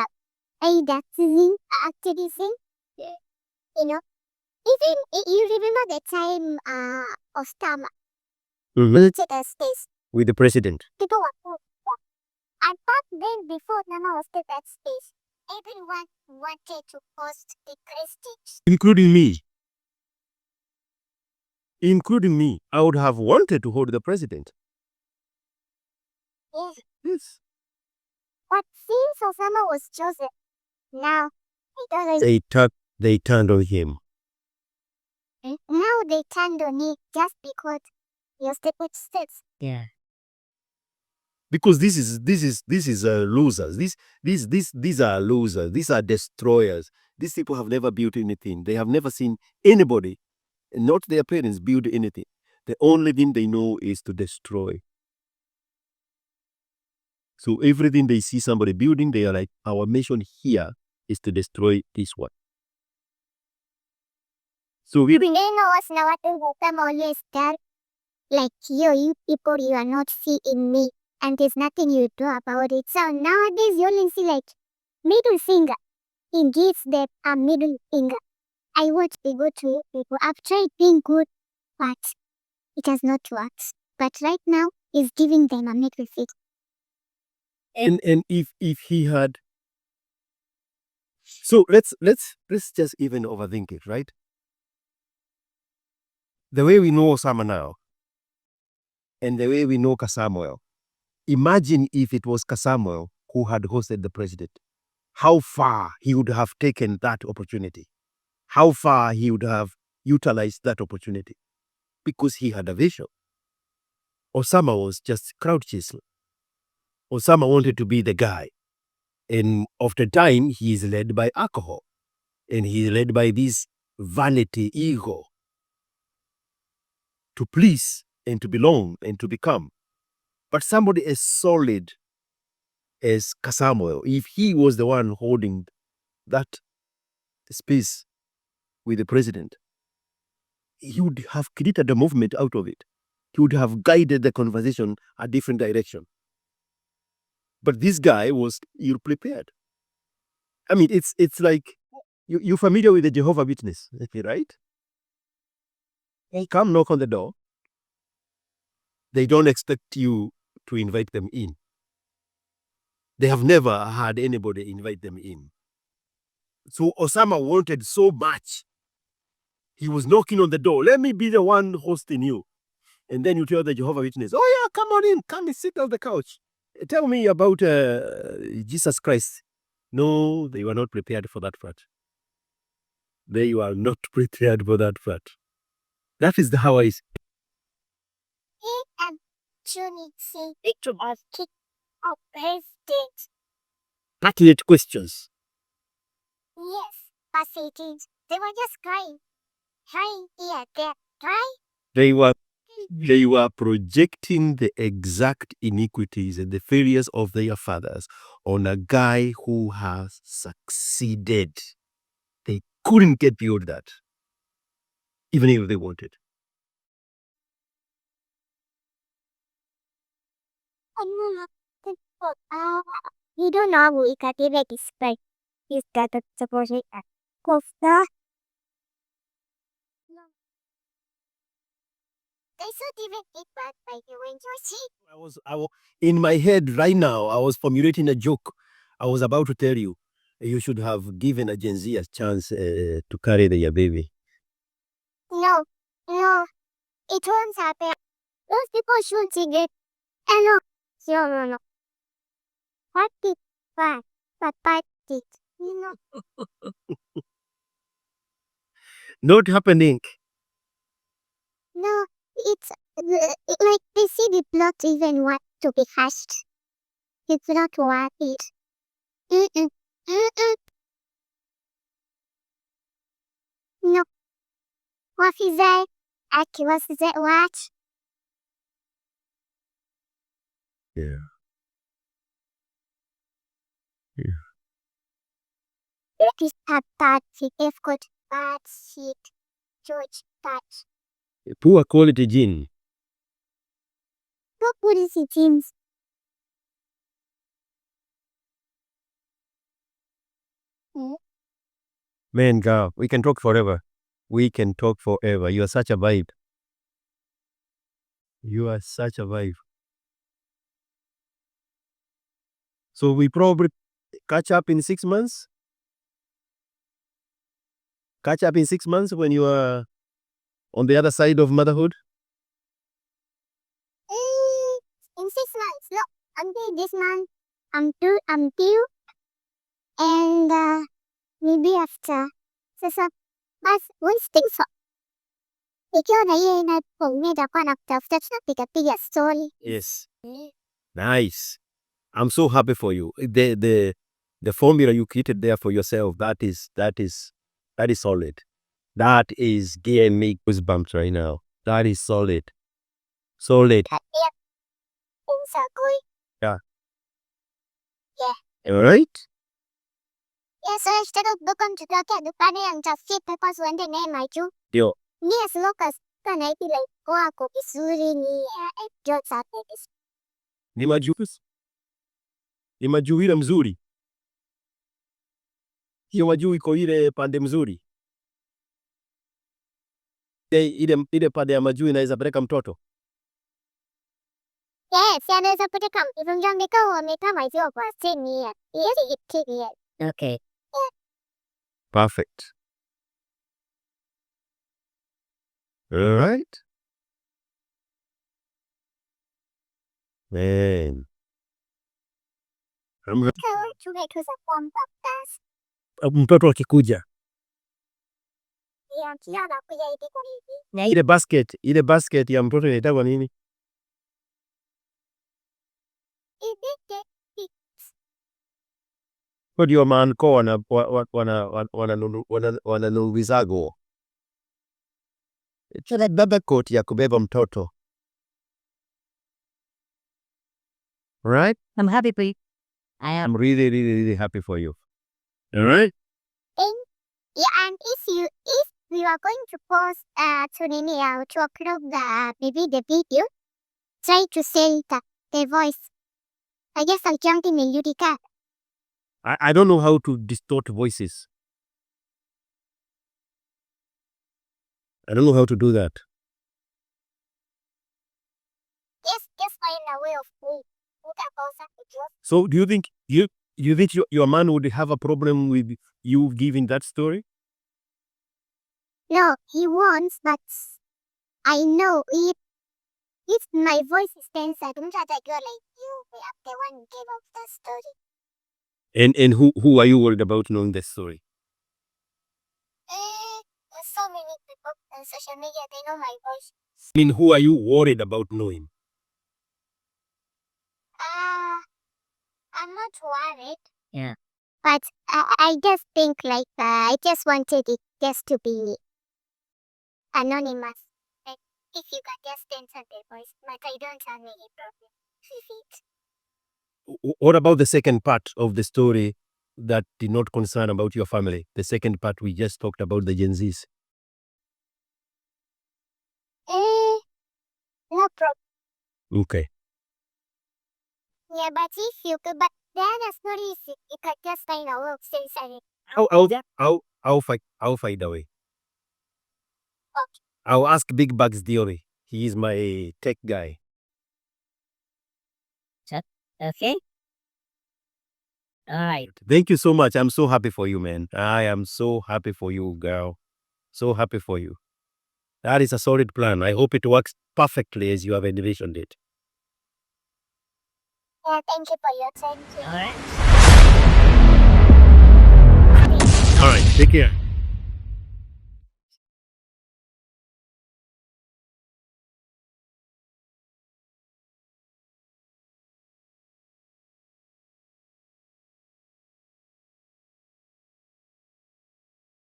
activism. You know, even you remember the time Osama took a space. With the president. People were and back then before Nama was to that space, everyone wanted to post the prestige. Including me. Including me. I would have wanted to hold the president. Yes. Yes. But since Osama was chosen, now it doesn't. They turned on him. Now they turned on it just because your stupid steps. Yeah. Because this is losers. These are losers. These are destroyers. These people have never built anything. They have never seen anybody, not their parents, build anything. The only thing they know is to destroy. So everything they see somebody building, they are like, our mission here is to destroy this one. So we know us now what I'm always there. Like you people, you are not seeing me, and there's nothing you do about it. So nowadays you only see like middle finger. It gives them a middle finger. I watch the good to you people. I've tried being good, but it has not worked. But right now, it's giving them a middle finger. and if he had, so let's just even overthink it, right? The way we know Osama now, and the way we know Kasamuel, imagine if it was Kasamuel who had hosted the president, how far he would have taken that opportunity, how far he would have utilized that opportunity, because he had a vision. Osama was just crowd chasing. Osama wanted to be the guy. And often time, he is led by alcohol. And he is led by this vanity, ego, to please and to belong and to become. But somebody as solid as Kasamuel, if he was the one holding that space with the president, he would have created a movement out of it. He would have guided the conversation a different direction. But this guy was ill-prepared. I mean, it's like, you're familiar with the Jehovah's Witness, right? They come knock on the door. They don't expect you to invite them in. They have never had anybody invite them in. So Osama wanted so much. He was knocking on the door. Let me be the one hosting you. And then you tell the Jehovah's Witness, oh yeah, come on in. Come and sit on the couch. Tell me about Jesus Christ. No, they were not prepared for that part. They were not prepared for that part. That is how I see. And Trinity victim of kick of president. Pertinent questions. Yes, passages. They were just crying here, there, right? They were projecting the exact iniquities and the failures of their fathers on a guy who has succeeded. They couldn't get beyond that, even if they wanted. You don't know who it is, but he's got a supposed Costa. I saw even it back by the window. I was in my head right now. I was formulating a joke. I was about to tell you, you should have given a Gen Z a chance to carry your baby. No, no, it won't happen. Those people should get. No, no. What did but did you know? Not happening. No, it's like they see the plot even want to be hashed. It's not worth it. Mm-mm. Mm-mm. No. What is that? Was that watch? Yeah. It is a bad if good bad shit. George touch. Poor quality gene. What is it teams? Man, girl, we can talk forever. We can talk forever. You are such a vibe. You are such a vibe. So we probably catch up in 6 months. Catch up in 6 months when you are on the other side of motherhood. In 6 months. Look, until this month, I'm due, and maybe after. So, but once things up. Ikiwa na yeye inapoumeda kwa nakutafuta tunapiga story. Yes. Nice. I'm so happy for you. The formula you created there for yourself, that is solid. That is giving me goosebumps right now. That is solid. Solid. Insakoi. Yeah. Yeah. All right? Yes, so instead of bukong tutake dupane ang just papers wende ne maichu. Yo. Ni as locas kana iti like ko ako isuri ni jokes at this. Ni majuzi. Ni majuhira mzuri. Hiyo majuu iko ile pande mzuri. Ile pande ya majuu inaweza peleka mtoto. Yes, anaweza peleka mtoto ndiko wameka hiyo kwa sini. Yes, it. Okay. Perfect. All right. Man. Tumetuza kwa mpapas. Mtoto akikuja. Ya kiana kuja hivi kwa hivi. Na Ile basket ya mtoto inaitwa nini? Kwa ndio maanko wananunulizago. Ile baba coat ya kubeba mtoto. Right? I'm happy for you. I am. I'm really, really, really happy for you. All right? Yeah, and if we are going to post to upload the video, try to say the voice. I guess I'll jump in and Yurika. I don't know how to distort voices. I don't know how to do that. Just find a way of me. So do you think your man would have a problem with you giving that story? No, he won't, but I know if my voice is tense, I don't have a girl like you. We have the one who gave up the story. And who are you worried about knowing the story? There's so many people on social media, they know my voice. I mean, who are you worried about knowing? I'm not worried. Yeah. But I just think like I just wanted it just to be anonymous. Like if you can just enter the voice, but I don't have any problem with it. What about the second part of the story that did not concern about your family? The second part we just talked about the Gen Zs. No problem. Okay. Yeah, but if you could, but the other story is you could just find a work since I I'll find a way. Okay. I'll ask Big Bugs Theory. He is my tech guy. Okay. All right. Thank you so much. I'm so happy for you, man. I am so happy for you, girl. So happy for you. That is a solid plan. I hope it works perfectly as you have envisioned it. Yeah, thank you for your time too. All right. All right, take care.